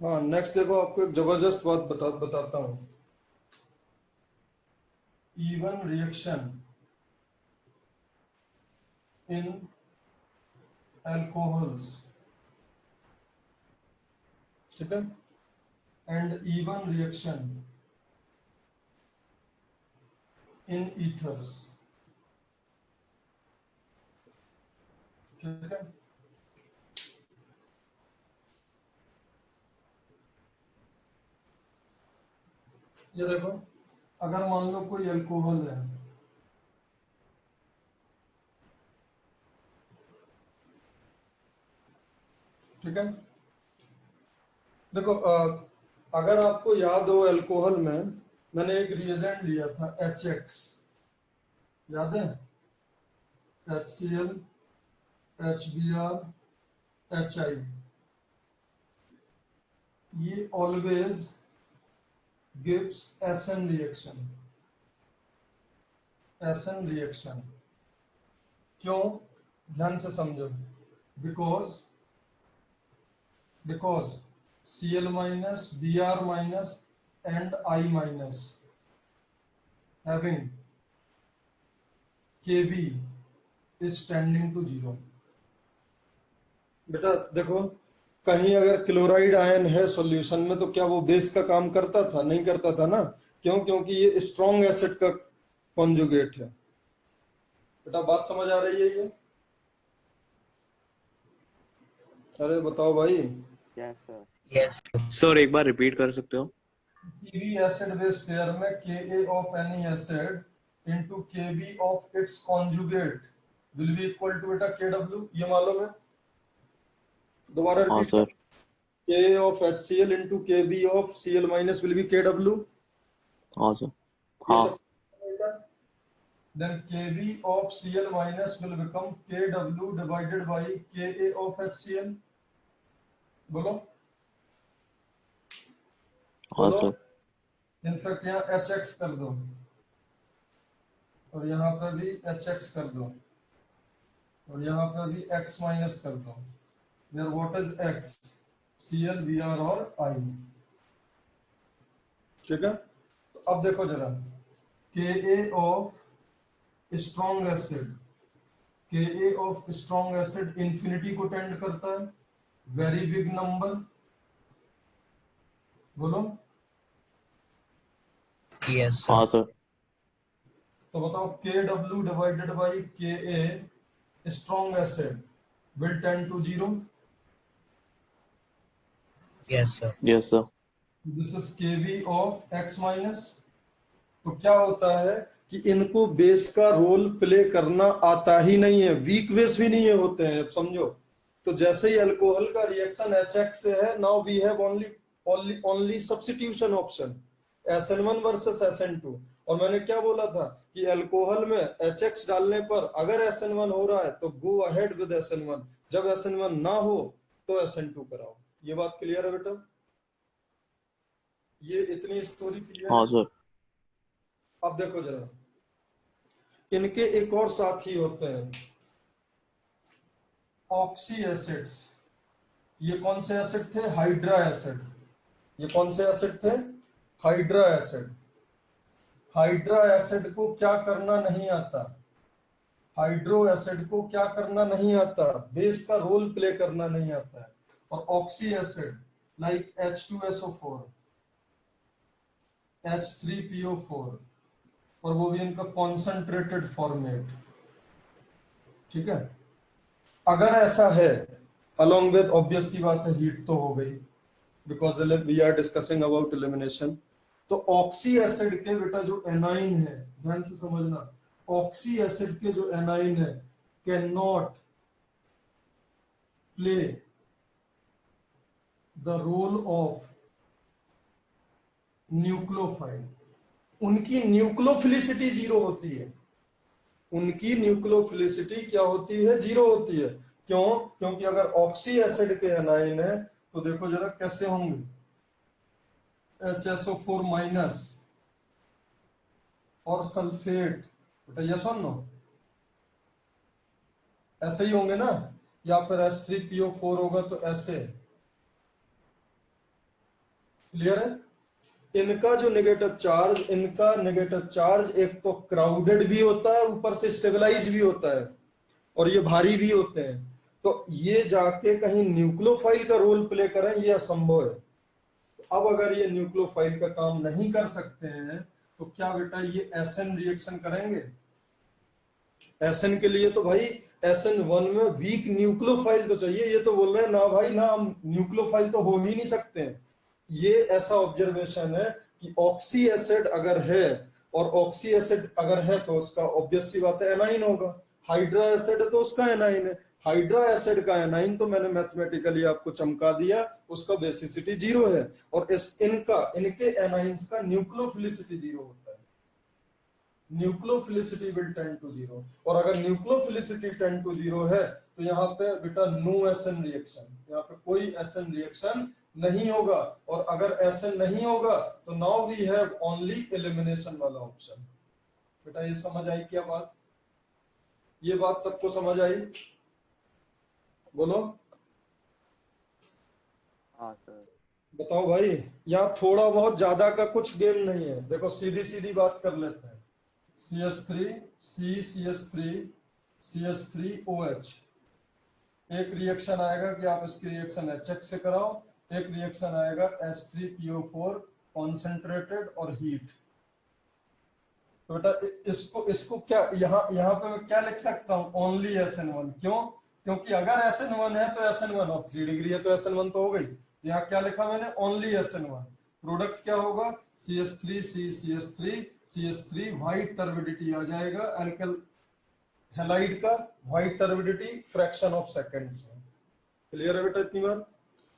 हाँ, नेक्स्ट देखो, आपको एक जबरदस्त बात बताता हूं। इवन रिएक्शन इन अल्कोहल्स, ठीक है? and even reaction in ethers. ठीक है, ये देखो, अगर मान लो कोई अल्कोहल है, ठीक है, देखो अगर आपको याद हो अल्कोहल में मैंने एक रिएजेंट लिया था HX, याद है, HCl, HBr, HI, ये always gives SN reaction, SN reaction. क्यों, ध्यान से समझो, because Cl minus, Br minus and I minus having Kb is tending to 0। बेटा देखो, कहीं अगर क्लोराइड आयन है सॉल्यूशन में तो क्या वो बेस का काम करता था? नहीं करता था ना। क्यों? क्योंकि ये स्ट्रॉन्ग एसिड का कॉन्जुगेट है। बेटा बात समझ आ रही है ये? अरे बताओ भाई। Yes sir. यस सर एक बार रिपीट कर सकते हो? Pb एसिड बेस पेयर में Ka of any acid into Kb of its conjugate will be equal to बेटा Kw, ये मालूम है? दोबारा हाँ repeat. Sir. Ka of HCl into Kb of Cl minus will be Kw। हाँ sir. ये हाँ। सब then Kb of Cl minus will become Kw divided by Ka of HCl। बोलो हाँ बोलो। सर। इनफैक्ट यहाँ HX कर दो और यहाँ पे भी HX कर दो और यहाँ पे भी X माइनस कर दो। There what is X? Cl, Br और I। ठीक है, तो अब देखो जरा, Ka of strong acid, Ka of strong acid infinity को टेंड करता है, वेरी बिग नंबर। बोलो। यस हाँ सर। तो बताओ Kw divided by Ka strong acid will tend to 0। Yes sir. Yes sir. This is Kb of X minus. तो क्या होता है कि इनको बेस का रोल प्ले करना आता ही नहीं है, वीक बेस भी नहीं होते हैं। अब समझो, तो जैसे ही अल्कोहल का रिएक्शन HX से है, now we have only substitution option SN1 versus SN2। और मैंने क्या बोला था कि अल्कोहल में HX डालने पर अगर SN1 हो रहा है तो गो अहेड विद SN1, जब SN1 ना हो तो SN2 कराओ। ये बात क्लियर है बेटा? ये इतनी स्टोरी क्लियर हाँ है? सर। अब देखो जरा, इनके एक और साथी होते हैं ऑक्सी एसिड्स। ये कौन से एसिड थे? Hydra acid. ये कौन से एसिड थे? Hydra acid. हाइड्रा एसिड को क्या करना नहीं आता? हाइड्रो एसिड को क्या करना नहीं आता? बेस का रोल प्ले करना नहीं आता है। और oxy acid like H2SO4, H3PO4, और वो भी इनका कॉन्सेंट्रेटेड फॉर्मेट। ठीक है, अगर ऐसा है, अलोंग विद ऑब्वियस सी बात है हीट तो हो गई, because we are discussing about elimination. तो ऑक्सी एसिड के बेटा जो एनाइन है, ध्यान से समझना, ऑक्सी एसिड के जो एनाइन है can not play the role of nucleophile. उनकी न्यूक्लियोफिलिसिटी 0 होती है। उनकी न्यूक्लियोफिलिसिटी क्या होती है? 0 होती है। क्यों? क्योंकि अगर ऑक्सी एसिड के एनाइन है तो देखो जरा कैसे होंगे, HSO4 माइनस और सल्फेट, बेटा यस और नो? ऐसे ही होंगे ना, या फिर H3PO4 होगा तो ऐसे। क्लियर है? इनका जो नेगेटिव चार्ज, इनका नेगेटिव चार्ज एक तो क्राउडेड भी होता है, ऊपर से स्टेबलाइज भी होता है, और ये भारी भी होते हैं। तो ये जाके कहीं न्यूक्लियोफाइल का रोल प्ले करें, ये असंभव है। अब अगर ये न्यूक्लियोफाइल का काम नहीं कर सकते हैं तो क्या बेटा ये एसएन रिएक्शन करेंगे? एसएन के लिए तो भाई SN1 में वीक न्यूक्लियोफाइल तो चाहिए। ये तो बोल रहे हैं ना भाई ना, हम न्यूक्लियोफाइल तो हो ही नहीं सकते हैं। ये ऐसा ऑब्जर्वेशन है कि ऑक्सी एसिड अगर है, और ऑक्सी एसिड अगर है तो उसका ऑब्वियस सी बात है एनाइन होगा। हाइड्रा एसिड है तो उसका एनाइन है। हाइड्रा एसिड का एनाइन तो मैंने मैथमेटिकली आपको चमका दिया, उसका बेसिसिटी 0 है, और इनके एनाइंस का न्यूक्लियोफिलिसिटी 0 होता है। न्यूक्लियोफिलिसिटी विल टेंड टू 0, और अगर न्यूक्लियोफिलिसिटी टेंड टू 0 है तो यहाँ पे बेटा नो एसएन रिएक्शन, यहाँ पे कोई एसएन रिएक्शन नहीं होगा। और अगर एसएन नहीं होगा तो now we have only elimination वाला ऑप्शन। बेटा ये समझ आई क्या बात? ये बात सबको समझ आई? बोलो हाँ सर। बताओ भाई। यहाँ थोड़ा बहुत ज्यादा का कुछ गेम नहीं है। देखो सीधी सीधी बात कर लेते हैं। CH3 CCH3 CH3OH, एक रिएक्शन आएगा कि आप इसकी रिएक्शन HX से कराओ, एक रिएक्शन आएगा H3PO4 कॉन्सेंट्रेटेड और हीट। तो बेटा इसको क्या यहाँ पे मैं क्या लिख सकता हूँ? Only SN1। क्यों? क्योंकि अगर SN1 है तो SN1, और 3 डिग्री है तो SN1 तो हो गई। यहाँ क्या लिखा मैंने? Only SN1। प्रोडक्ट क्या होगा? CH3 CH3 CH3, white turbidity आ जाएगा एल्कल हैलाइड का, white turbidity fraction of seconds में। क्लियर है बेटा इतनी बात?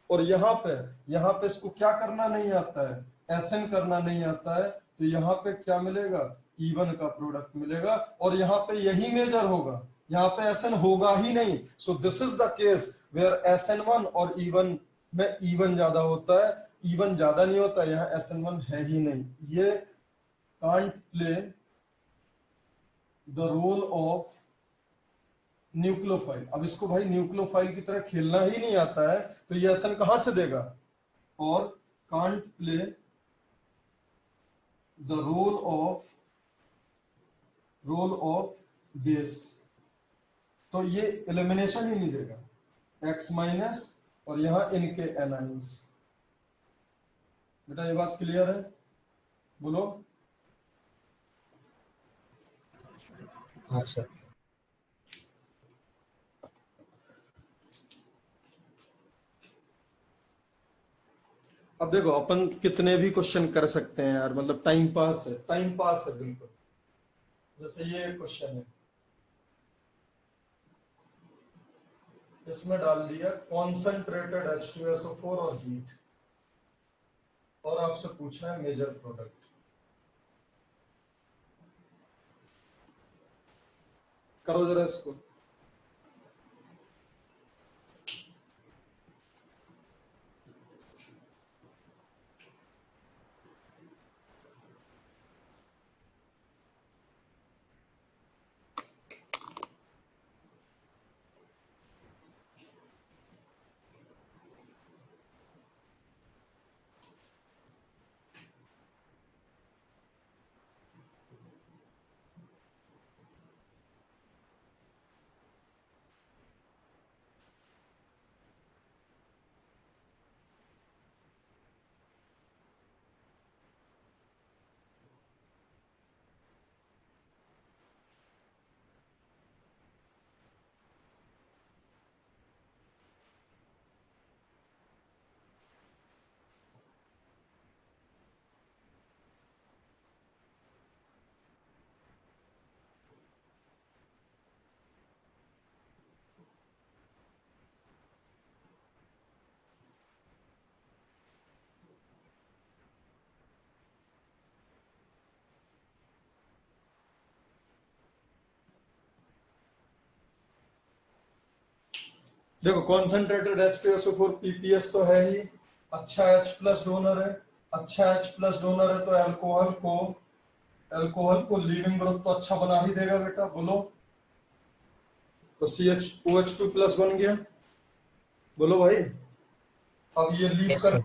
और यहाँ पे इसको क्या करना नहीं आता है? एसएन करना नहीं आता है, तो यहाँ पे क्या मिलेगा? E1 का प्रोडक्ट मिलेगा, और यहाँ पे यही मेजर होगा, यहाँ पे एसएन होगा ही नहीं। So this is the case where SN1 और E1 में E1 ज्यादा होता है, E1 ज्यादा नहीं होता, यहाँ SN1 है ही नहीं। ये can't play the role of nucleophile. अब इसको भाई न्यूक्लियोफाइल की तरह खेलना ही नहीं आता है तो ये एसएन कहां से देगा? और can't play the role of base, तो ये एलिमिनेशन ही नहीं देगा। X माइनस और यहां इनके एनाइंस। बेटा ये बात क्लियर है? बोलो। हाँ सर। अब देखो अपन कितने भी क्वेश्चन कर सकते हैं यार, मतलब टाइम पास है, टाइम पास है बिल्कुल। जैसे ये क्वेश्चन है, इसमें डाल दिया कॉन्सेंट्रेटेड H2SO4 और हीट, और आपसे पूछा है मेजर प्रोडक्ट। करो जरा इसको। देखो कॉन्सेंट्रेटेड H2SO4 PPS तो है ही, अच्छा H प्लस डोनर है, अच्छा H प्लस डोनर है तो अल्कोहल को लीविंग ग्रुप तो अच्छा बना ही देगा बेटा। बोलो। तो CHOH2 प्लस बन गया। बोलो भाई। अब ये लीव Yes, कर, sir.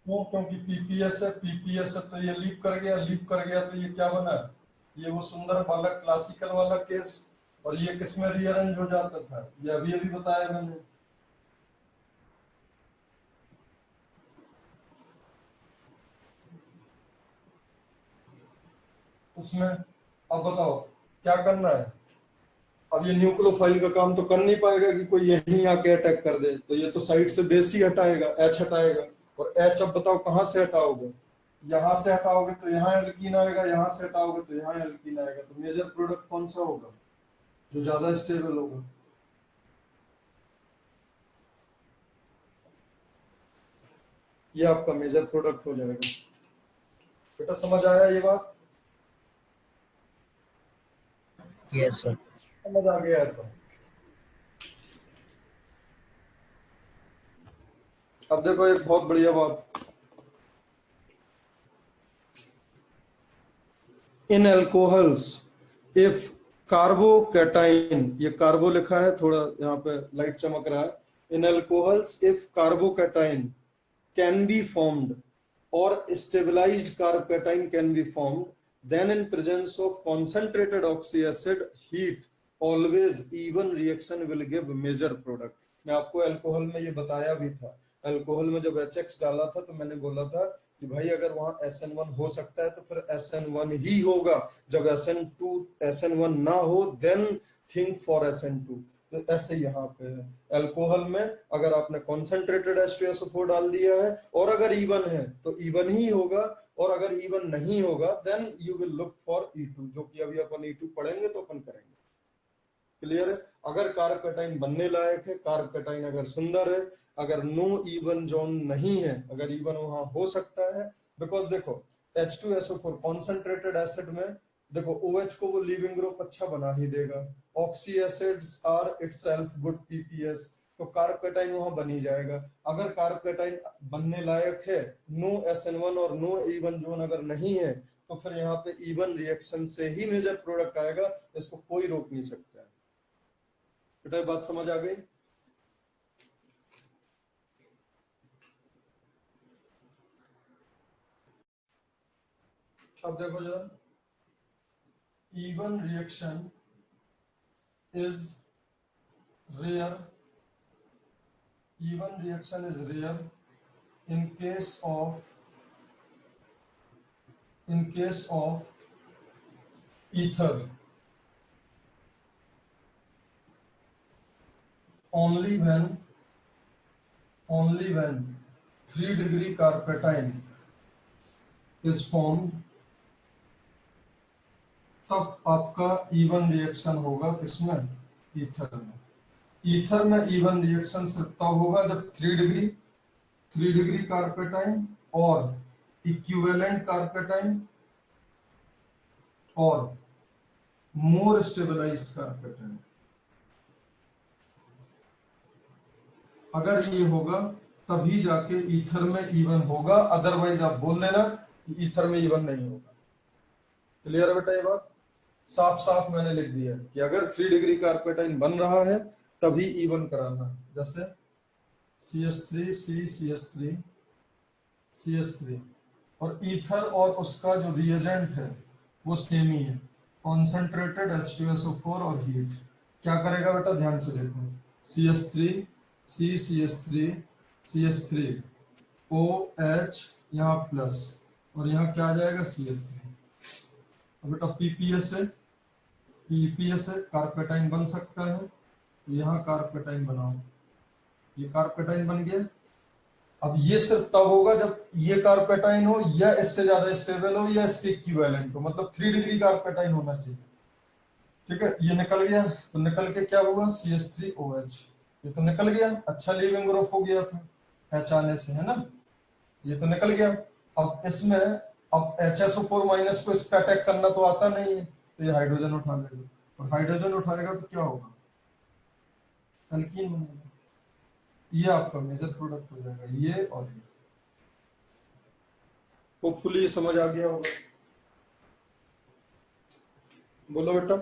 क्यों? क्योंकि PPS है तो ये लीव कर गया तो ये क्या बना? ये वो सुंदर वाला क्लासिकल वाला केस। और ये किसमें रीअरेंज हो जाता था? ये अभी बताया मैंने। उसमें अब बताओ क्या करना है। अब ये न्यूक्लियोफाइल का काम तो कर नहीं पाएगा कि कोई यहीं आके अटैक कर दे, तो ये तो साइड से बेस ही हटाएगा, एच हटाएगा। और एच अब बताओ कहाँ से हटाओगे, यहाँ से हटाओगे तो यहाँ एल्कीन आएगा, यहाँ से हटाओगे तो यहाँ एल्कीन आएगा। तो मेजर प्रोडक्ट कौन सा होगा, जो ज्यादा स्टेबल होगा। ये आपका मेजर प्रोडक्ट हो जाएगा। बेटा समझ आया ये बात, यस सर। समझ आ गया है तो। अब देखो एक बहुत बढ़िया बात, इन एल्कोहल्स इफ कार्बोकैटाइन, ये कार्बो लिखा है थोड़ा यहाँ पे लाइट चमक रहा है, in alcohols if carbocation can be formed और stabilized carbocation can be formed, then in presence of concentrated oxy acid heat always even reaction will give major product। मैं आपको अल्कोहल में ये बताया भी था, अल्कोहल में जब HX डाला था तो मैंने बोला था कि भाई अगर वहां SN1 हो सकता है तो फिर SN1 ही होगा, जब SN1 ना हो then think for SN2। तो ऐसे यहाँ पे है अल्कोहल में, अगर आपने कॉन्सेंट्रेटेड H2SO4 डाल दिया है और अगर इवन है तो इवन ही होगा, और अगर इवन नहीं होगा then you will look for E2, जो कि अभी अपन E2 पढ़ेंगे तो अपन करेंगे। क्लियर है। अगर कार्बोकैटाइन बनने लायक है, कार्बोकैटाइन अगर सुंदर है, अगर नो इवन जोन नहीं है, अगर इवन वहां हो सकता है, बिकॉज देखो H2SO4 कॉन्सेंट्रेटेड एसिड में देखो OH को वो लीविंग ग्रुप अच्छा बना ही देगा, oxy acids are itself good PPS, तो कार्बोकैटाइन वहां बन ही जाएगा। अगर कार्बोकैटाइन बनने लायक है, नो SN1 और नो इवन जोन अगर नहीं है, तो फिर यहाँ पे इवन रिएक्शन से ही मेजर प्रोडक्ट आएगा, इसको कोई रोक नहीं सकता है। बेटा बात समझ आ गई। अब देखो जरा, E one reaction is rare, even reaction is rare in case of ether, only when 3-degree carbocation is formed, तब आपका इवन रिएक्शन होगा किसमें, ईथर में। ईथर में इवन रिएक्शन सिर्फ तब होगा जब 3 डिग्री कार्बोकैटाइन और इक्विवेलेंट कार्बोकैटाइन और मोर स्टेबलाइज्ड कार्बोकैटाइन, अगर ये होगा तभी जाके ईथर में इवन होगा, अदरवाइज आप बोल देना कि ईथर में इवन नहीं होगा। क्लियर है बेटा ये बात, साफ साफ मैंने लिख दिया कि अगर 3 डिग्री कार्बोकैटाइन बन रहा है तभी इवन कराना, जैसे CH3 CH3 CH3, और ईथर और उसका जो रिएजेंट है वो सेम ही है, कॉन्सेंट्रेटेड H2SO4 और हीट। क्या करेगा बेटा ध्यान से देखो, CH3 CH3 CH3 OH यहाँ प्लस और यहाँ क्या आ जाएगा CH3। अब बेटा PPS है, कार्बोकैटाइन बन सकता है, तो यहाँ कार्बोकैटाइन बनाओ, ये कार्बोकैटाइन बन गया। अब ये सिर्फ तब होगा जब ये कार्बोकैटाइन हो या इससे ज्यादा स्टेबल हो या इसके इक्विवेलेंट हो, मतलब 3 डिग्री कार्बोकैटाइन होना चाहिए। ठीक है, ये निकल गया तो निकल के क्या हुआ CH3OH, ये तो निकल गया, अच्छा लीविंग ग्रुप हो गया था H आने से, है ना, ये तो निकल गया। अब इसमें अब HSO4 माइनस को इस पे अटैक करना तो आता नहीं है, तो ये हाइड्रोजन उठा लेगा, और हाइड्रोजन उठाएगा तो क्या होगा, एल्कीन बनेगा। ये आपका मेजर प्रोडक्ट हो जाएगा, ये और ये। होपफुली ये समझ आ गया होगा। बोलो बेटा।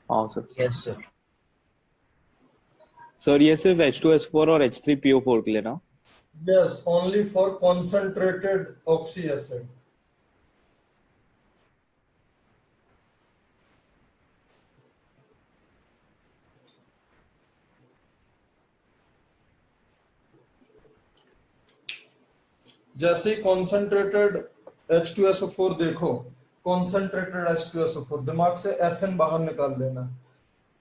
हाँ सर। Yes sir. सर ये सिर्फ H2SO4 और H3PO4 के लिए ना? Yes, only for concentrated oxy acid. जैसे कॉन्सेंट्रेटेड H2SO4 देखो, कॉन्सेंट्रेटेड H2SO4, दिमाग से SN बाहर निकाल देना,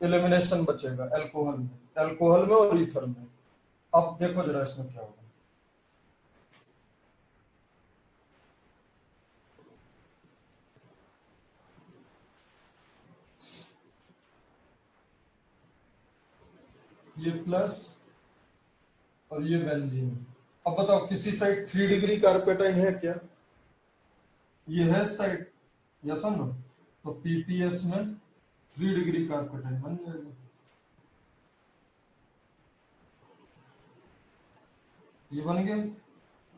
एलिमिनेशन बचेगा अल्कोहल में और ईथर में। अब देखो जरा इसमें क्या होगा। ये प्लस और ये बेंजीन। अब बताओ किसी साइड 3 डिग्री कार्पेटाइन है क्या? ये है साइड, यस और नो? तो पीपीएस में 3 डिग्री कार्पेटाइन बन जाएगा। ये बन गया।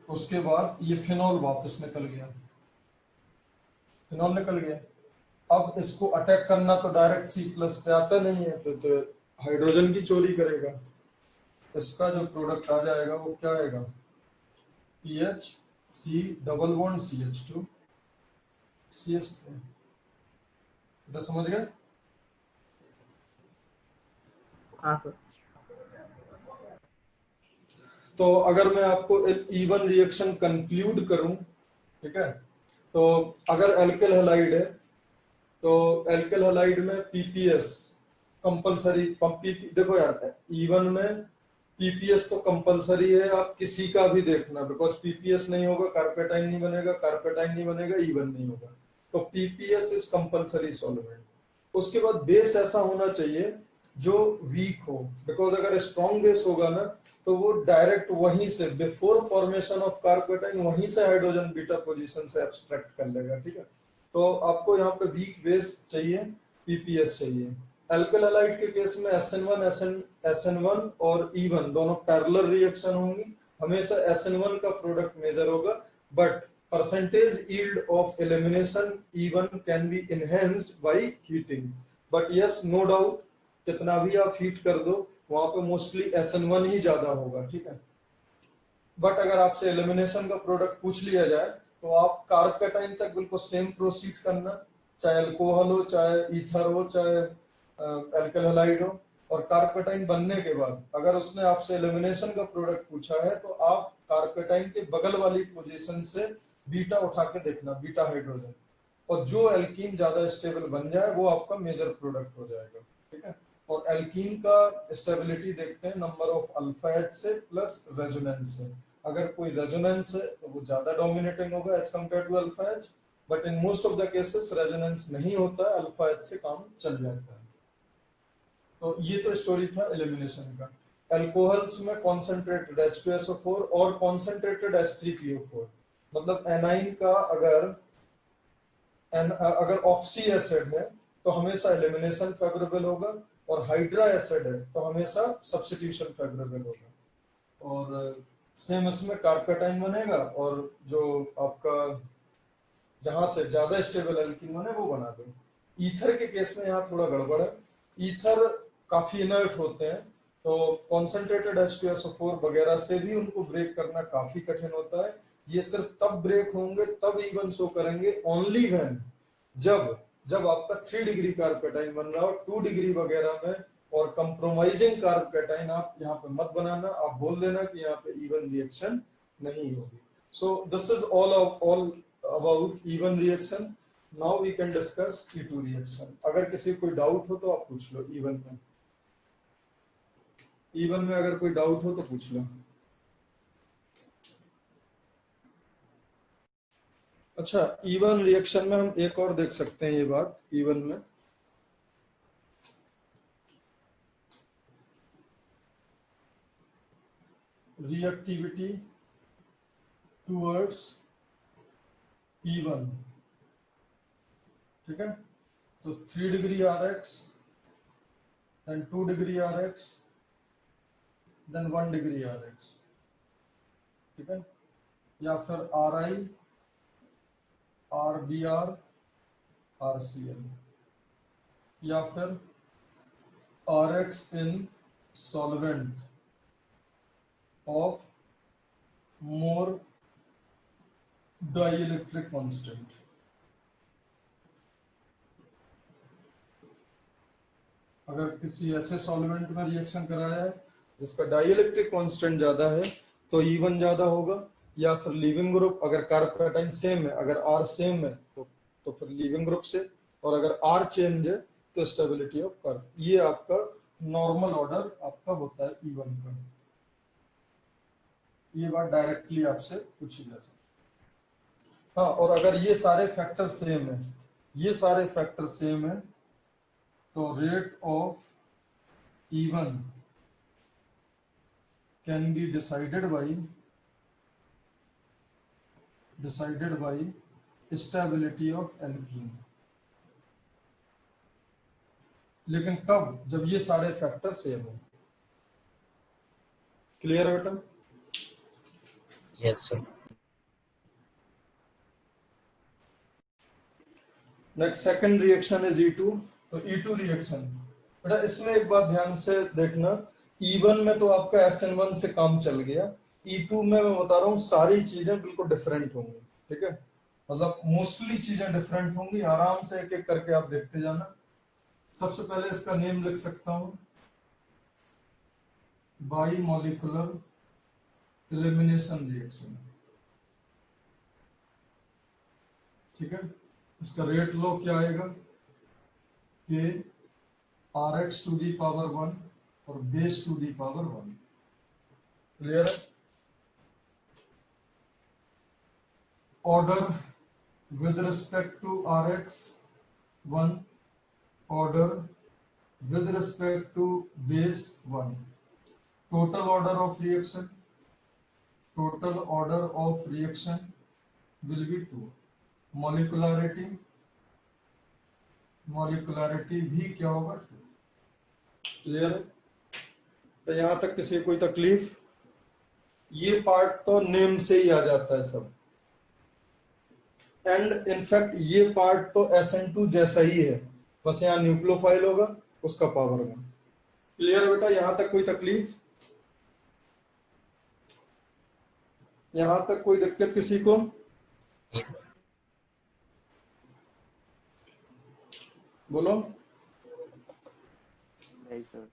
उसके बाद ये फिनॉल वापस निकल गया, फिनॉल निकल गया। अब इसको अटैक करना तो डायरेक्ट C+ पे आता नहीं है, तो हाइड्रोजन की चोरी करेगा। इसका जो प्रोडक्ट आ जाएगा वो क्या आएगा? PH C double bond CH2 CH3। तो समझ गए? हाँ सर। तो अगर मैं आपको E1 रिएक्शन कंक्लूड करूं, ठीक है, तो अगर एल्किल हैलाइड है तो एल्किल हैलाइड में पीपीएस कंपलसरी। देखो यार, E1 में पीपीएस तो कंपलसरी है, आप किसी का भी देखना, बिकॉज पीपीएस नहीं होगा कार्पेटाइन नहीं बनेगा, कार्पेटाइन नहीं बनेगा E1 नहीं होगा। तो पीपीएस इज कंपलसरी सॉल्वेंट। उसके बाद बेस ऐसा होना चाहिए जो वीक हो, बिकॉज अगर स्ट्रॉन्ग बेस होगा ना तो वो डायरेक्ट वहीं से बिफोर फॉर्मेशन ऑफ कार्पेटाइन वहीं से हाइड्रोजन बीटा पोजीशन से एब्स्ट्रैक्ट कर लेगा, ठीक है। तो आपको यहाँ पे वीक बेस चाहिए, पीपीएस चाहिए। एल्किल हैलाइड के केस में SN1 और E1 दोनों पैरेलल रिएक्शन होंगी, हमेशा SN1 का प्रोडक्ट मेजर होगा, but percentage yield of elimination E1 can be enhanced by heating. But yes, no doubt, कितना भी आप हीट कर दो वहां पे मोस्टली SN1 ही ज्यादा होगा, ठीक है। बट अगर आपसे एलिमिनेशन का प्रोडक्ट पूछ लिया जाए तो आप कार्पेटाइन तक बिल्कुल सेम प्रोसीड करना, चाहे अल्कोहल हो, चाहे ईथर हो, चाहे एल्किल हैलाइड हो। और कार्पेटाइन बनने के बाद अगर उसने आपसे एलिमिनेशन का प्रोडक्ट पूछा है तो आप कार्पेटाइन के बगल वाली पोजीशन से बीटा उठा के देखना, बीटा हाइड्रोजन, और जो एल्कीन ज्यादा स्टेबल बन जाए वो आपका मेजर प्रोडक्ट हो जाएगा, ठीक है। और एल्कीन का स्टेबिलिटी देखते हैं नंबर ऑफ अल्फा एच से प्लस रेजोनेंस से। अगर कोई रेजोनेंस है तो वो ज्यादा डोमिनेटिंग होगा as compare to alpha H, but in most of the cases resonance नहीं होता है, अल्फा एच से काम चल जाता है। तो ये तो स्टोरी था एलिमिनेशन का। अल्कोहल्स में कॉन्सेंट्रेटेड H2SO4 और कॉन्सेंट्रेटेड H3PO4, मतलब एनाइन का अगर ऑक्सी एसिड है तो हमेशा एलिमिनेशन फेवरेबल होगा, और हाइड्रा एसिड है तो हमेशा सब्स्टिट्यूशन फेवरेबल होगा। और सेम इसमें कार्पेटाइन बनेगा, और जो आपका जहां से ज्यादा स्टेबल एल्कीन बने वो बना दो। ईथर के केस में यहाँ थोड़ा गड़बड़ है, ईथर काफी इनर्ट होते हैं, तो कॉन्सेंट्रेटेड H2SO4 वगैरह से भी उनको ब्रेक करना काफी कठिन होता है। ये सिर्फ तब ब्रेक होंगे, तब इवन शो करेंगे ओनली व्हेन जब आपका 3 डिग्री कार्पेटाइन बन रहा हो, 2 डिग्री वगैरह में। और कंप्रोमाइजिंग कार्पेटाइन आप यहाँ पे मत बनाना, आप बोल देना कि यहाँ पे इवन रिएक्शन नहीं होगी। So this is all about E one reaction. Now we can discuss E2 reaction. अगर किसी कोई डाउट हो तो आप पूछ लो। इवन में अगर कोई डाउट हो तो पूछ लो। अच्छा, इवन रिएक्शन में हम एक और देख सकते हैं ये बात। इवन में रिएक्टिविटी टूवर्ड्स E1, ठीक है। तो 3 degree RX, then 2 degree RX, then 1 degree RX, ठीक है। या फिर RI, RBR, RCl, या फिर RX in solvent of more dielectric constant। अगर किसी ऐसे सॉल्वेंट में रिएक्शन कराया है जिसका डाइइलेक्ट्रिक कांस्टेंट ज्यादा है तो E1 ज्यादा होगा, या फिर लीविंग ग्रुप अगर कार्पेटाइन सेम है, अगर R सेम है तो तो फिर लीविंग ग्रुप से, और अगर R चेंज है तो स्टेबिलिटी ऑफ कर्व। ये आपका नॉर्मल ऑर्डर आपका होता है E1 का। ये बात डायरेक्टली आपसे पूछी जा सकती है। हाँ, और अगर ये सारे फैक्टर सेम है, ये सारे फैक्टर सेम है, तो rate of E1 can be decided by stability of alkene. लेकिन कब? जब ये सारे फैक्टर सेम हो। क्लियर है बेटा? Yes sir. Next second reaction is E2। तो E2 रिएक्शन, बेटा इसमें एक बात ध्यान से देखना, E1 में तो आपका SN1 से काम चल गया, E2 में मैं बता रहा हूँ सारी चीजें बिल्कुल डिफरेंट होंगी। ठीक है, मतलब मोस्टली चीजें डिफरेंट होंगी। आराम से एक एक करके आप देखते जाना। सबसे पहले इसका नेम लिख सकता हूं, बाई मॉलिकुलर एलिमिनेशन रिएक्शन। ठीक है, इसका रेट लो क्या आएगा कि Rx टू दी पावर 1 और base to the power 1। Clear है? Order with respect to Rx 1, order with respect to base 1। Total order of reaction will be 2। Molecularity भी क्या होगा? 2। क्लियर है? तो यहां तक किसी कोई तकलीफ? ये पार्ट तो नेम से ही आ जाता है सब, एंड इनफैक्ट ये पार्ट तो SN2 जैसा ही है, बस यहाँ न्यूक्लियोफाइल होगा, उसका पावर 1। क्लियर है बेटा? यहां तक कोई तकलीफ? यहां तक कोई दिक्कत किसी को? बोलो। नहीं सर।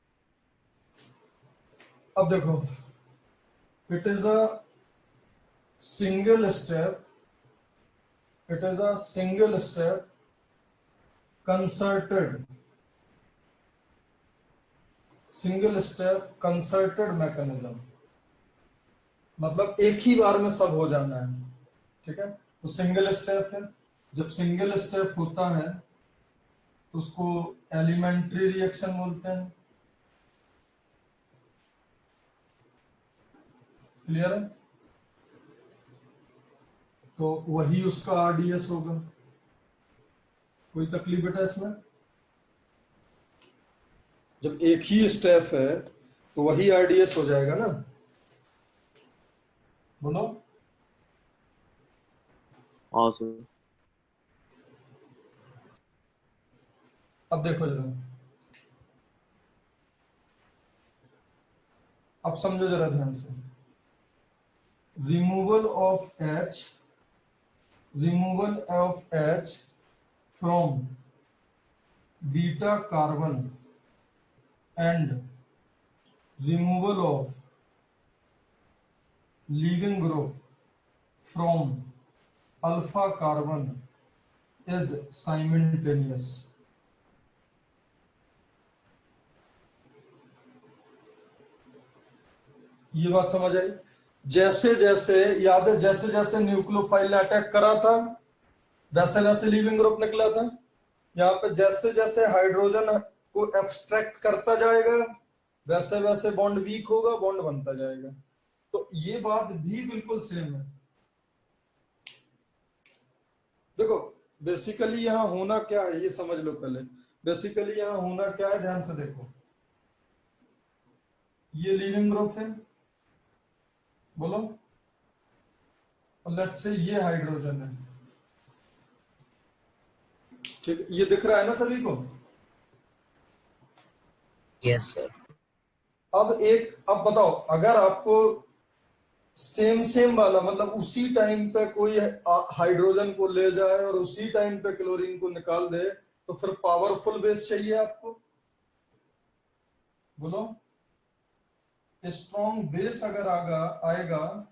अब देखो, it is a single step concerted mechanism, मतलब एक ही बार में सब हो जाना है। ठीक है, तो सिंगल स्टेप है। जब सिंगल स्टेप होता है तो उसको एलिमेंट्री रिएक्शन बोलते हैं। क्लियर है? तो वही उसका RDS होगा। कोई तकलीफ बेटा इसमें? जब एक ही स्टेप है तो वही RDS हो जाएगा ना। बोलो। हाँ सर। अब देखो जरा, अब समझो जरा ध्यान से। Removal of H from beta carbon and removal of leaving group from alpha carbon is simultaneous. ये बात समझ आई? जैसे जैसे याद है, जैसे जैसे न्यूक्लियोफाइल ने अटैक करा था वैसे वैसे लीविंग ग्रुप निकला था। यहाँ पे जैसे जैसे हाइड्रोजन को एब्स्ट्रैक्ट करता जाएगा वैसे वैसे बॉन्ड वीक होगा, बॉन्ड बनता जाएगा। तो ये बात भी बिल्कुल सेम है। देखो बेसिकली यहाँ होना क्या है ये समझ लो पहले। बेसिकली यहाँ होना क्या है, ध्यान से देखो। ये लीविंग ग्रुप है, बोलो, और लेट्स से ये हाइड्रोजन है। ठीक, ये दिख रहा है ना सभी को? Yes sir. अब बताओ, अगर आपको सेम वाला, मतलब उसी टाइम पे कोई हाइड्रोजन को ले जाए और उसी टाइम पे क्लोरीन को निकाल दे, तो फिर पावरफुल बेस चाहिए आपको। बोलो, स्ट्रॉन्ग बेस अगर आएगा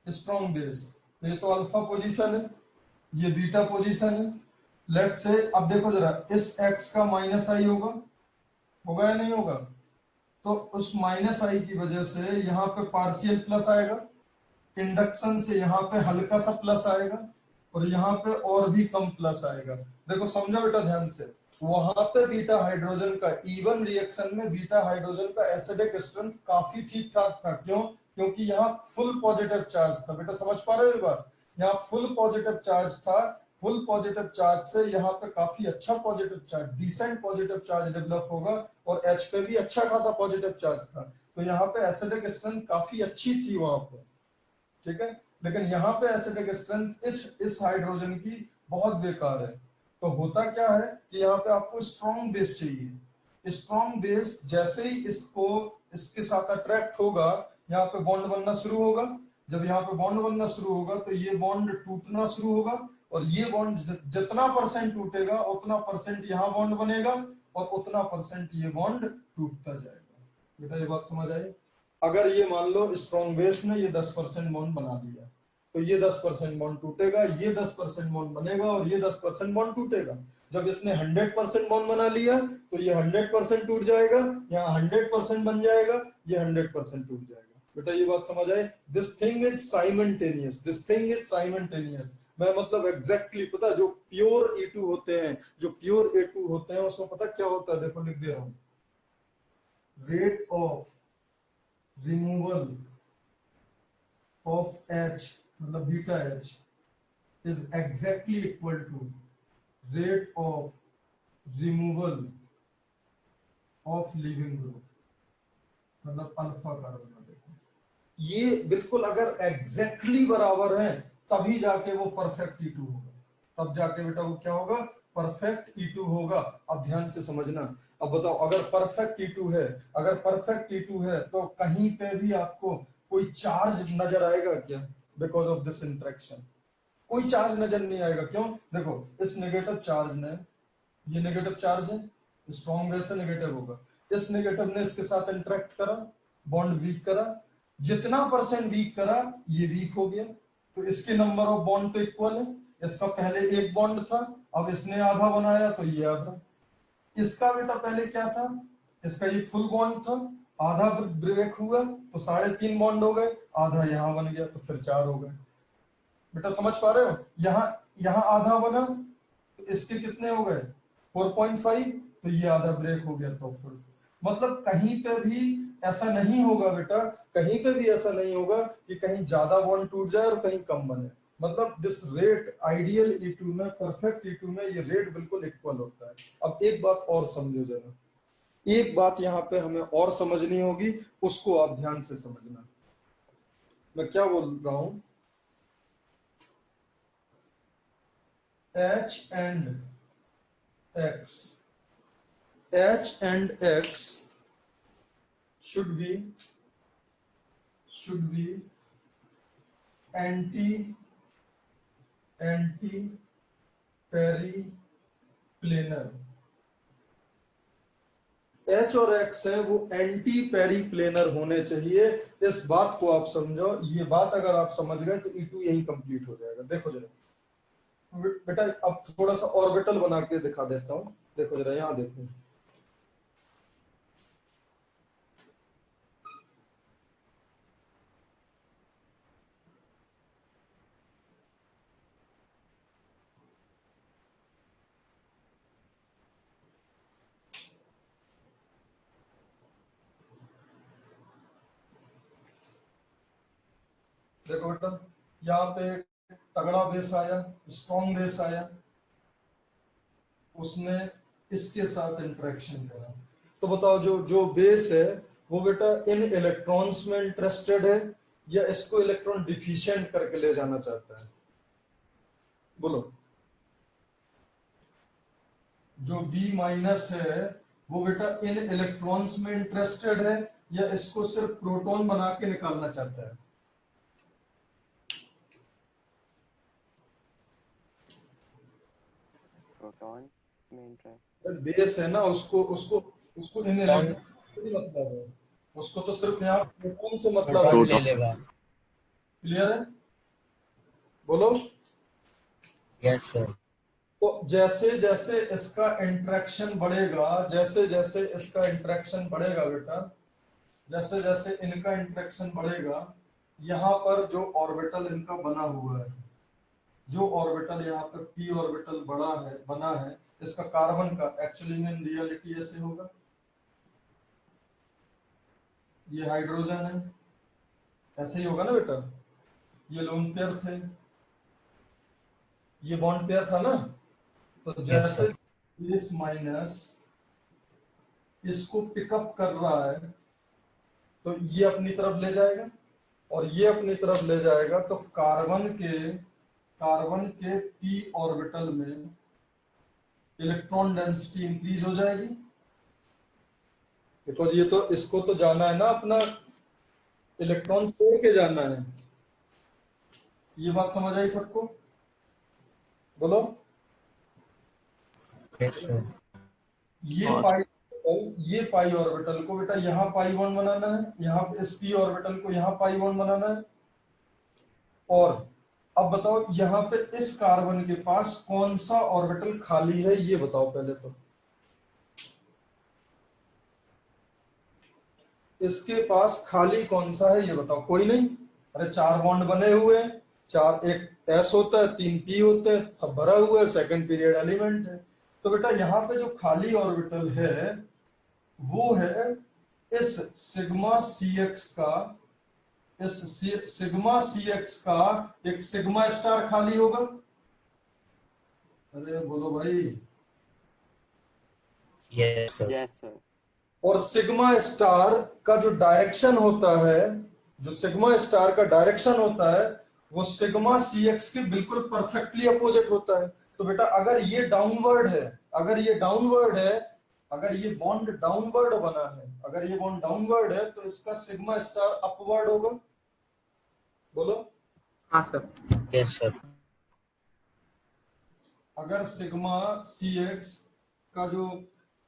स्ट्रॉन्ग बेस, तो ये तो अल्फा पोजीशन है, ये बीटा पोजीशन है, लेट्स से अब देखो जरा, इस x का माइनस आई होगा या नहीं होगा? तो उस माइनस आई की वजह से यहाँ पे पार्शियल प्लस आएगा, इंडक्शन से यहाँ पे हल्का सा प्लस आएगा, और यहाँ पे और भी कम प्लस आएगा। देखो समझो बेटा ध्यान से, वहां पे बीटा हाइड्रोजन का इवन रिएक्शन में बीटा हाइड्रोजन का एसिडिक स्ट्रेंथ काफी ठीक ठाक था। क्यों? क्योंकि यहाँ फुल पॉजिटिव चार्ज था। बेटा समझ पा रहे हो ये बात? यहाँ फुल पॉजिटिव चार्ज था। फुल पॉजिटिव चार्ज से यहाँ पे काफी अच्छा positive charge, decent positive charge develop होगा, और H पे भी अच्छा खासा पॉजिटिव चार्ज था। तो यहाँ पे एसिडिक स्ट्रेंथ काफी अच्छी थी वहां पे, ठीक है। लेकिन यहाँ पे एसिडिक स्ट्रेंथ इस हाइड्रोजन की बहुत बेकार है। तो होता क्या है कि यहाँ पे आपको स्ट्रॉन्ग बेस चाहिए। स्ट्रॉन्ग बेस जैसे ही इसको इसके साथ अट्रैक्ट होगा, यहाँ पे बॉन्ड बनना शुरू होगा। जब यहाँ पे बॉन्ड बनना शुरू होगा तो ये बॉन्ड टूटना शुरू होगा, और ये बॉन्ड जितना परसेंट टूटेगा उतना परसेंट यहाँ बॉन्ड बनेगा, और उतना परसेंट ये बॉन्ड टूटता जाएगा। बेटा ये बात समझ आई? अगर ये मान लो स्ट्रॉन्ग बेस ने ये 10% बॉन्ड बना दिया, तो ये 10% बॉन्ड टूटेगा, ये 10% बॉन्ड बनेगा, और ये 10% बॉन्ड टूटेगा। जब इसने 100% बॉन्ड बना लिया तो ये 100% टूट जाएगा, यहाँ 100% बन जाएगा, ये 100% टूट जाएगा। बेटा ये बात समझ आए? This thing is simultaneous, this thing is simultaneous. मैं मतलब एग्जैक्टली पता, जो प्योर E2 होते हैं, जो प्योर A2 होते हैं, उसमें पता क्या होता है? देखो लिख दे रहा हूं, rate of removal of H मतलब beta H is exactly equal to rate of removal of leaving group मतलब अल्फा कार्बन। देखो ये बिल्कुल अगर एग्जैक्टली बराबर है तभी जाके वो परफेक्ट E2 होगा, तब जाके बेटा वो क्या होगा? परफेक्ट E2 होगा। अब ध्यान से समझना। अब बताओ, अगर परफेक्ट E2 है, अगर परफेक्ट E2 है तो कहीं पे भी आपको कोई चार्ज नजर आएगा क्या? बिकॉज ऑफ दिस इंटरेक्शन कोई चार्ज नजर नहीं आएगा। क्यों? देखो इस नेगेटिव चार्ज ने, ये नेगेटिव चार्ज है, स्ट्रॉन्ग बेस से नेगेटिव होगा, इस नेगेटिव ने इसके साथ इंटरेक्ट करा, बॉन्ड वीक करा, जितना परसेंट वीक करा ये वीक हो गया, तो इसके नंबर ऑफ बॉन्ड तो इक्वल है। इसका पहले एक बॉन्ड था, अब इसने आधा बनाया तो ये आधा। इसका बेटा पहले क्या था? इसका ये फुल बॉन्ड था, आधा ब्रेक हुआ तो 3.5 बॉन्ड हो गए, आधा यहां बन गया तो फिर 4 हो गए। बेटा समझ पा रहे हो? यहाँ यहाँ आधा बना तो इसके कितने हो गए? 4.5, तो ये आधा ब्रेक हो गया तो फिर मतलब कहीं पे भी ऐसा नहीं होगा बेटा, कहीं पे भी ऐसा नहीं होगा कि कहीं ज्यादा बॉन्ड टूट जाए और कहीं कम बने। मतलब दिस रेट आइडियल E2 में, परफेक्ट E2 में ये रेट बिल्कुल इक्वल होता है। अब एक बात और समझो जरा, एक बात यहाँ पे हमें और समझनी होगी, उसको आप ध्यान से समझना। मैं क्या बोल रहा हूं? H and X should be anti-periplanar। H और X है वो एंटी पेरीप्लेनर होने चाहिए। इस बात को आप समझो, ये बात अगर आप समझ गए तो E2 यही कंप्लीट हो जाएगा। देखो जरा बेटा, अब थोड़ा सा ऑर्बिटल बना के दिखा देता हूं। देखो जरा, यहां देखो, देखो बेटा, यहाँ पे तगड़ा बेस आया, स्ट्रॉन्ग बेस आया, उसने इसके साथ इंटरेक्शन करा। तो बताओ जो जो बेस है वो बेटा इन इलेक्ट्रॉन्स में इंटरेस्टेड है या इसको इलेक्ट्रॉन डिफिशिएंट करके ले जाना चाहता है? बोलो। जो B माइनस है वो बेटा इन इलेक्ट्रॉन्स में इंटरेस्टेड है या इसको सिर्फ प्रोटॉन बना के निकालना चाहता है? प्रोटॉन में इंटरेस्ट। बेस है ना, उसको उसको उसको इन मतलब है, उसको तो सिर्फ यहाँ प्रोटॉन से मतलब है। प्रोटॉन ले लेगा। क्लियर है? बोलो। Yes sir. तो जैसे जैसे इसका इंटरेक्शन बढ़ेगा, जैसे जैसे इसका इंटरेक्शन बढ़ेगा बेटा, जैसे जैसे इनका इंटरेक्शन बढ़ेगा, यहाँ पर जो ऑर्बिटल इनका बना हुआ है, जो ऑर्बिटल यहाँ पर p ऑर्बिटल बना है इसका कार्बन का, एक्चुअली में इन रियलिटी ऐसे होगा, ये हाइड्रोजन है, ऐसे ही होगा ना बेटा, ये लोन पेयर थे, ये बॉन्ड पेयर था ना, तो जैसे इस माइनस इसको पिकअप कर रहा है तो ये अपनी तरफ ले जाएगा और ये अपनी तरफ ले जाएगा, तो कार्बन के p ऑर्बिटल में इलेक्ट्रॉन डेंसिटी इंक्रीज हो जाएगी, बिकॉज ये तो इसको तो जाना है ना, अपना इलेक्ट्रॉन छोड़ के जाना है। ये बात समझ आई सबको? बोलो। Yes sir. ये पाई ऑर्बिटल को बेटा यहाँ पाई वन बनाना है, यहाँ पे इस p ऑर्बिटल को यहाँ पाई वन बनाना है, और अब बताओ यहाँ पे इस कार्बन के पास कौन सा ऑर्बिटल खाली है, ये बताओ पहले तो। इसके पास खाली कौन सा है ये बताओ। कोई नहीं, अरे 4 बॉन्ड बने हुए हैं, 4, एक s होता है, 3 p होते हैं, सब भरा हुआ है, सेकंड पीरियड एलिमेंट है। तो बेटा यहाँ पे जो खाली ऑर्बिटल है वो है इस सिग्मा cx का, इस सिग्मा cx का एक सिग्मा स्टार खाली होगा। अरे बोलो भाई। Yes sir. Yes, sir. और सिग्मा स्टार का जो डायरेक्शन होता है, जो सिग्मा स्टार का डायरेक्शन होता है वो सिग्मा cx के बिल्कुल परफेक्टली अपोजिट होता है। तो बेटा अगर ये डाउनवर्ड है, अगर ये डाउनवर्ड है, अगर ये बॉन्ड डाउनवर्ड बना है, अगर ये बॉन्ड डाउनवर्ड है तो इसका सिग्मा स्टार अपवर्ड होगा। बोलो। हाँ सर। Yes sir. अगर सिग्मा cx का जो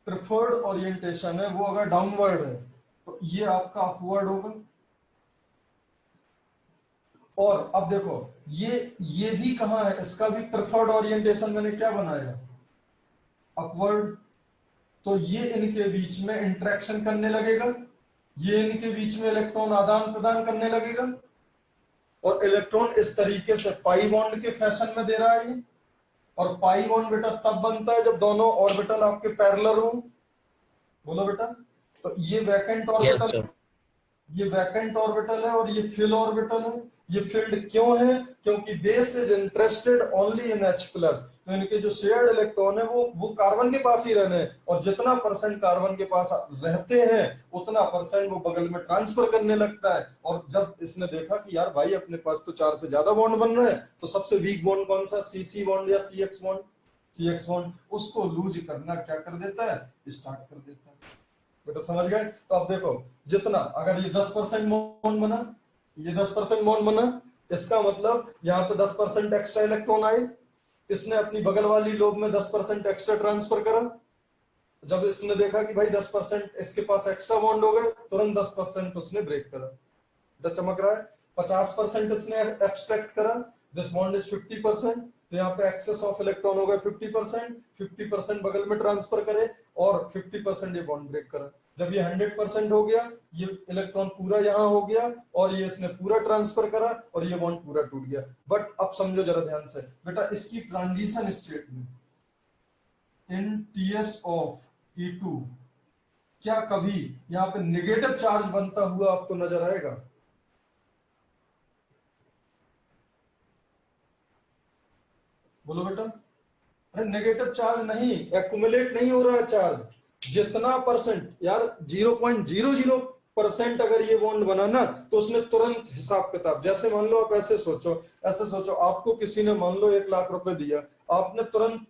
प्रेफर्ड ओरिएंटेशन है वो अगर डाउनवर्ड है तो ये आपका अपवर्ड होगा। और अब देखो ये भी कहां है, इसका भी प्रेफर्ड ओरिएंटेशन मैंने क्या बनाया, अपवर्ड। तो ये इनके बीच में इंटरेक्शन करने लगेगा, ये इनके बीच में इलेक्ट्रॉन आदान प्रदान करने लगेगा, और इलेक्ट्रॉन इस तरीके से पाई बॉन्ड के फैशन में दे रहा है ये। और पाई बॉन्ड बेटा तब बनता है जब दोनों ऑर्बिटल आपके पैरेलल हो। बोलो बेटा। तो ये वैकेंट यस ऑर्बिटल, सर। ये वैकेंट ऑर्बिटल है और ये फिल ऑर्बिटल है। ये फील्ड क्यों है? क्योंकि base is interested only in H+। तो इनके जो शेयर्ड इलेक्ट्रॉन है वो कार्बन के पास ही रहने हैं, और जितना परसेंट कार्बन के पास रहते हैं उतना परसेंट वो बगल में ट्रांसफर करने लगता है। और जब इसने देखा कि यार भाई अपने पास तो 4 से ज्यादा बॉन्ड बन रहे हैं, तो सबसे वीक बॉन्ड कौन सा, CC बॉन्ड या CX बॉन्ड, CX बॉन्ड, उसको लूज करना क्या कर देता है, स्टार्ट कर देता है। बेटा समझ गए? तो अब देखो, जितना अगर ये 10% बॉन्ड बना, ये 10% बॉन्ड बना, इसका मतलब यहाँ पे 10% एक्स्ट्रा इलेक्ट्रॉन आए, इसने अपनी बगल वाली लोब में 10% एक्स्ट्रा ट्रांसफर करा। जब इसने देखा कि भाई 10% इसके पास एक्स्ट्रा बॉन्ड हो गए, तुरंत 10% उसने ब्रेक करा। तो चमक रहा है। 50% इसने एब्स्ट्रैक्ट करा, दिस बॉन्ड इज 50%, तो यहाँ पे एक्सेस ऑफ इलेक्ट्रॉन हो गए 50%, 50% बगल में ट्रांसफर करे और 50% ये बॉन्ड ब्रेक करा। जब ये 100% हो गया, ये इलेक्ट्रॉन पूरा यहाँ हो गया और ये इसने पूरा ट्रांसफर करा और ये बॉन्ड पूरा टूट गया। बट अब समझो जरा ध्यान से बेटा, इसकी ट्रांजिशन स्टेट में इन TS ऑफ E2 क्या कभी यहाँ पे नेगेटिव चार्ज बनता हुआ आपको नजर आएगा? बोलो बेटा। अरे नेगेटिव चार्ज नहीं, एक्युमुलेट नहीं हो रहा है चार्ज। जितना परसेंट यार 0.00% अगर ये बॉन्ड बना ना, तो उसने तुरंत हिसाब किताब, जैसे मान लो आप ऐसे सोचो, आपको किसी ने मान लो 1 लाख रुपए दिया, आपने तुरंत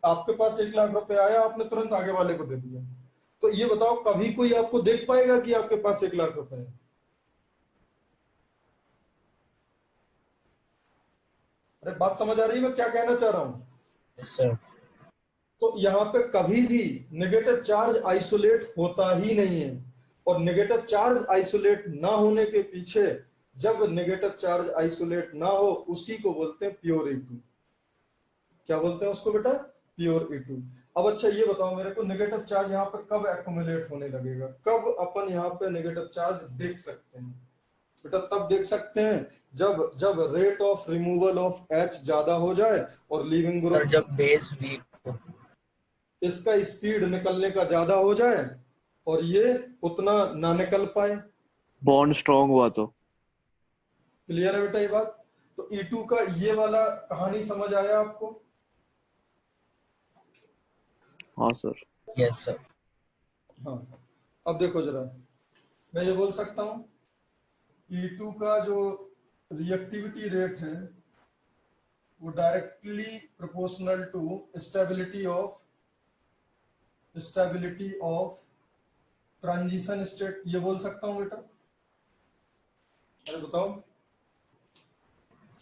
आपके पास 1 लाख रुपए आया, आपने तुरंत आगे वाले को दे दिया। तो ये बताओ कभी कोई आपको देख पाएगा कि आपके पास 1 लाख रुपए है? अरे बात समझ आ रही है मैं क्या कहना चाह रहा हूं? Yes sir. तो यहाँ पे कभी भी नेगेटिव चार्ज आइसोलेट होता ही नहीं है, और नेगेटिव चार्ज आइसोलेट ना होने के पीछे, जब नेगेटिव चार्ज आइसोलेट ना हो, उसी को बोलते हैं प्योर E2। क्या बोलते हैं उसको बेटा? Pure E2। अब अच्छा ये बताओ मेरे को, नेगेटिव चार्ज यहाँ पर कब एक्युमुलेट होने लगेगा, कब अपन यहाँ पे नेगेटिव चार्ज देख सकते हैं? बेटा तब देख सकते हैं जब जब rate of removal of H ज्यादा हो जाए और लीविंग सर ग्रुप जब बेस वीक हो। इसका स्पीड निकलने का ज्यादा हो जाए और ये उतना ना निकल पाए। बॉन्ड स्ट्रांग हुआ तो। क्लियर है बेटा ये बात? तो E2 का ये वाला कहानी समझ आया आपको? हाँ सर। Yes sir. हाँ। अब देखो जरा, मैं ये बोल सकता हूँ E2 का जो रिएक्टिविटी रेट है वो directly proportional to stability of transition state, ये बोल सकता हूँ बेटा? अरे बताओ।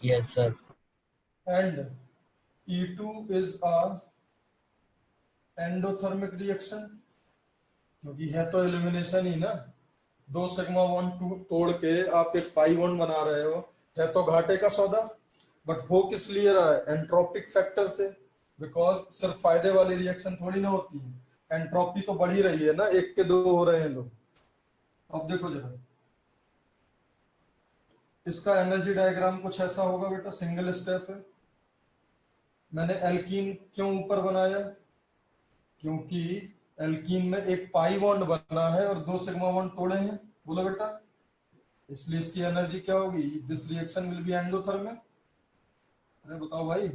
Yes sir. And E2 is a endothermic reaction, क्योंकि है तो एलिमिनेशन ही ना। 2 सिग्मा बॉन्ड तोड़ के आप एक पाई बॉन्ड बना रहे हो, है तो घाटे का सौदा। बट हो किस लिए रहा है? एंट्रोपिक फैक्टर से। बिकॉज सिर्फ फायदे वाली रिएक्शन थोड़ी ना होती है, एंट्रोपी तो बढ़ ही रही है ना, 1 के 2 हो रहे हैं लोग। अब देखो जरा, इसका एनर्जी डायग्राम कुछ ऐसा होगा बेटा, सिंगल स्टेप है। मैंने एल्कीन क्यों ऊपर बनाया? क्योंकि एल्कीन में एक पाई बॉन्ड बना है और 2 सिग्मा बॉन्ड तोड़े हैं। बोलो बेटा, इसलिए इसकी एनर्जी क्या होगी? This reaction will B endothermic. अरे बताओ भाई,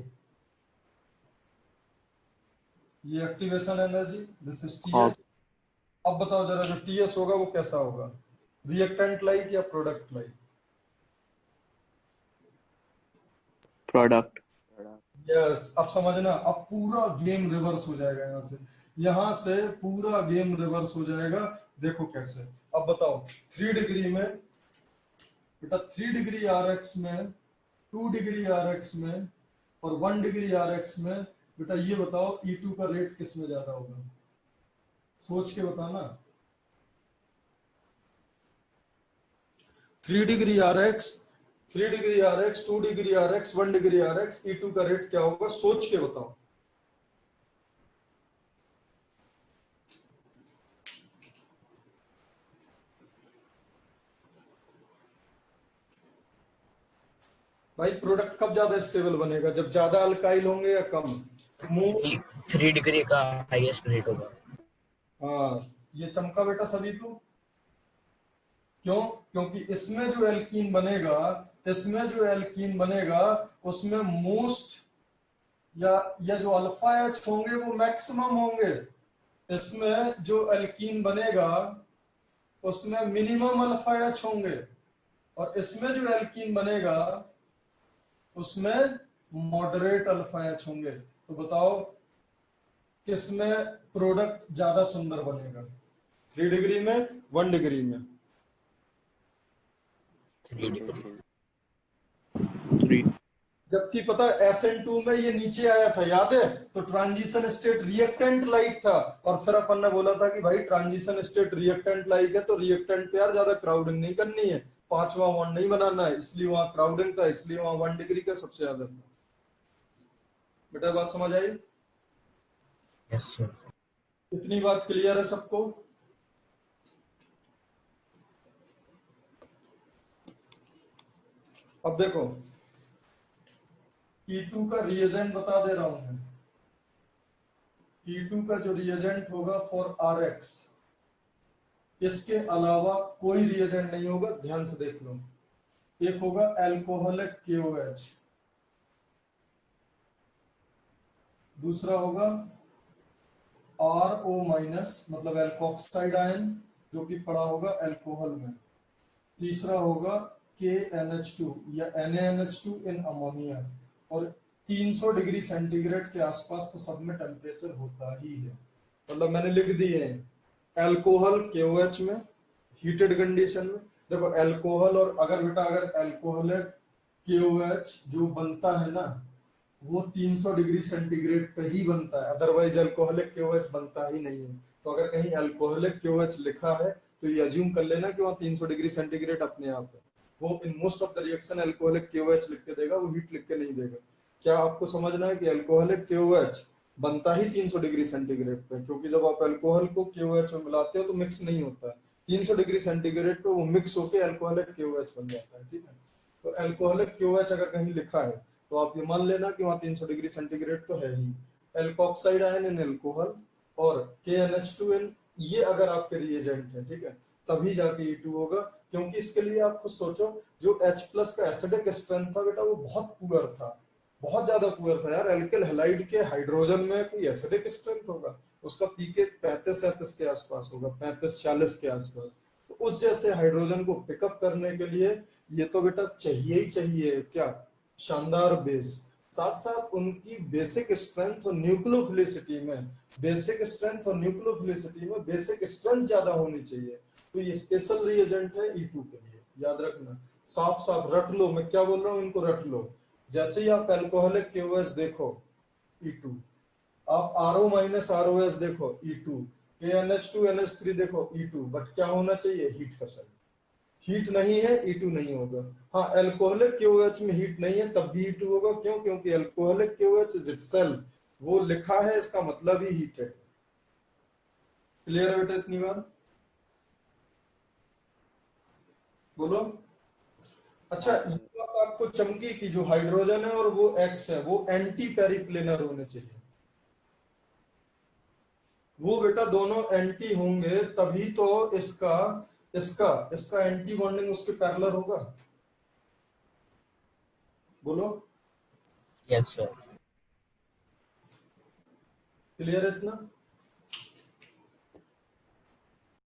ये एक्टिवेशन एनर्जी, दिस इज हाँ। टीएस। अब बताओ जरा, जो टीएस होगा वो कैसा होगा? रिएक्टेंट लाइक या प्रोडक्ट लाइक? प्रोडक्ट। यस। अब समझना, अब पूरा गेम रिवर्स हो जाएगा। यहां से पूरा गेम रिवर्स हो जाएगा। देखो कैसे। अब बताओ 3 डिग्री में बेटा, 3 डिग्री RX में, 2 डिग्री RX में और 1 डिग्री RX में बेटा, ये बताओ E2 का रेट किस में ज्यादा होगा? सोच के बताना। 3 degree RX, 3 degree RX, 2 degree RX, 1 degree RX, E2 का रेट क्या होगा? सोच के बताओ। भाई प्रोडक्ट कब ज्यादा स्टेबल बनेगा? जब ज्यादा अल्काइल होंगे या कम? मूव। 3 डिग्री का हाईएस्ट रेट होगा। हाँ, ये चमका बेटा सभी को। क्यों? क्योंकि इसमें जो एल्कीन बनेगा, उसमें मोस्ट या जो अल्फा H होंगे वो मैक्सिमम होंगे। इसमें जो एल्कीन बनेगा उसमें मिनिमम अल्फा H होंगे, और इसमें जो एल्कीन बनेगा उसमें मॉडरेट अल्फा H होंगे। तो बताओ किसमें प्रोडक्ट ज्यादा सुंदर बनेगा? 3 डिग्री में, 1 डिग्री में? 3 डिग्री। 3। जबकि पता है SN2 में ये नीचे आया था, याद है? तो ट्रांजिशन स्टेट रिएक्टेंट लाइक था, और फिर अपन ने बोला था कि भाई ट्रांजिशन स्टेट रिएक्टेंट लाइक है तो रिएक्टेंट पे यार ज्यादा क्राउडिंग नहीं करनी है, 5वां बॉन्ड नहीं बनाना है, इसलिए वहां क्राउडिंग था, इसलिए वहां 1 डिग्री का सबसे ज्यादा था। बेटा बात समझ आई? Yes sir. इतनी बात क्लियर है सबको? अब देखो E2 का रिएजेंट बता दे रहा हूं मैं। E2 का जो रिएजेंट होगा फॉर RX, इसके अलावा कोई रिएजेंट नहीं होगा। ध्यान से देख लो, एक होगा एल्कोहलिक KOH, दूसरा होगा RO माइनस मतलब एल्कोक्साइड आयन जो कि पड़ा होगा अल्कोहल में, तीसरा होगा KNH2 या NaNH2 इन अमोनिया, और 300 डिग्री सेंटीग्रेड के आसपास तो सब में टेम्परेचर होता ही है। मतलब मैंने लिख दिए हैं अल्कोहल KOH में हीटेड कंडीशन में। देखो अल्कोहल, और अगर बेटा अगर अल्कोहलिक KOH जो बनता है ना वो 300 डिग्री सेंटीग्रेड पे ही बनता है, अदरवाइज अल्कोहलिक KOH बनता ही नहीं है। तो अगर कहीं अल्कोहलिक KOH लिखा है तो ये अज्यूम कर लेना कि वहाँ 300 डिग्री सेंटीग्रेड अपने आप है। वो इन most of the reaction alcoholic KOH लिख के देगा, वो हीट लिख के नहीं देगा। क्या आपको समझना है कि अल्कोहलिक KOH बनता ही 300 डिग्री सेंटीग्रेड पे, क्योंकि जब आप अल्कोहल को KOH में मिलाते हो तो मिक्स नहीं होता है, 300 डिग्री सेंटीग्रेड पे वो मिक्स होके अल्कोहलिक KOH बन जाता है। ठीक है, तो अल्कोहलिक KOH अगर कहीं लिखा है तो आप ये मान लेना कि वहाँ 300 डिग्री सेंटीग्रेड तो है ही। एल्कोक्साइड आयन इन अल्कोहल और KNH2n, ये अगर आपके रिएजेंट है, ठीक है, तभी जाके E2 होगा। क्योंकि इसके लिए आप खुद सोचो, जो H+ का एसिडिक स्ट्रेंथ था बेटा वो बहुत पुअर था, बहुत ज्यादा पुअर था यार। एल्किल हैलाइड के हाइड्रोजन में कोई एसिडिक स्ट्रेंथ होगा? उसका पीके 35-37 के आसपास होगा, 35-40 के आसपास। तो उस जैसे हाइड्रोजन को पिकअप करने के लिए ये तो बेटा चाहिए ही चाहिए क्या, शानदार बेस। साथ साथ उनकी बेसिक स्ट्रेंथ और न्यूक्लियोफिलिसिटी में, बेसिक स्ट्रेंथ और न्यूक्लियोफिलिसिटी में बेसिक स्ट्रेंथ ज्यादा होनी चाहिए। तो ये स्पेशल रिएजेंट है E2 के लिए, याद रखना। साफ साफ रट लो, मैं क्या बोल रहा हूँ इनको रट लो। जैसे ही आप अल्कोहलिक KOH देखो E2, आप RO-ROS देखो E2, KNH2NH3 देखो E2, बट क्या होना चाहिए? हीट का साइन। हीट नहीं है E2 नहीं होगा। हाँ, अल्कोहलिक KOH में हीट नहीं है तब भी E2 होगा। क्यों? क्योंकि अल्कोहलिक KOH इज इटसेल्फ, वो लिखा है इसका मतलब ही हीट है। क्लियर है बेटा इतनी बात? बोलो। अच्छा, ये बात आपको चमकी कि जो हाइड्रोजन है और वो X है वो एंटी पेरिप्लेनर होने चाहिए। वो बेटा दोनों एंटी होंगे तभी तो इसका इसका इसका एंटी बॉन्डिंग उसके पैरेलल होगा। बोलो। Yes sir. क्लियर है इतना?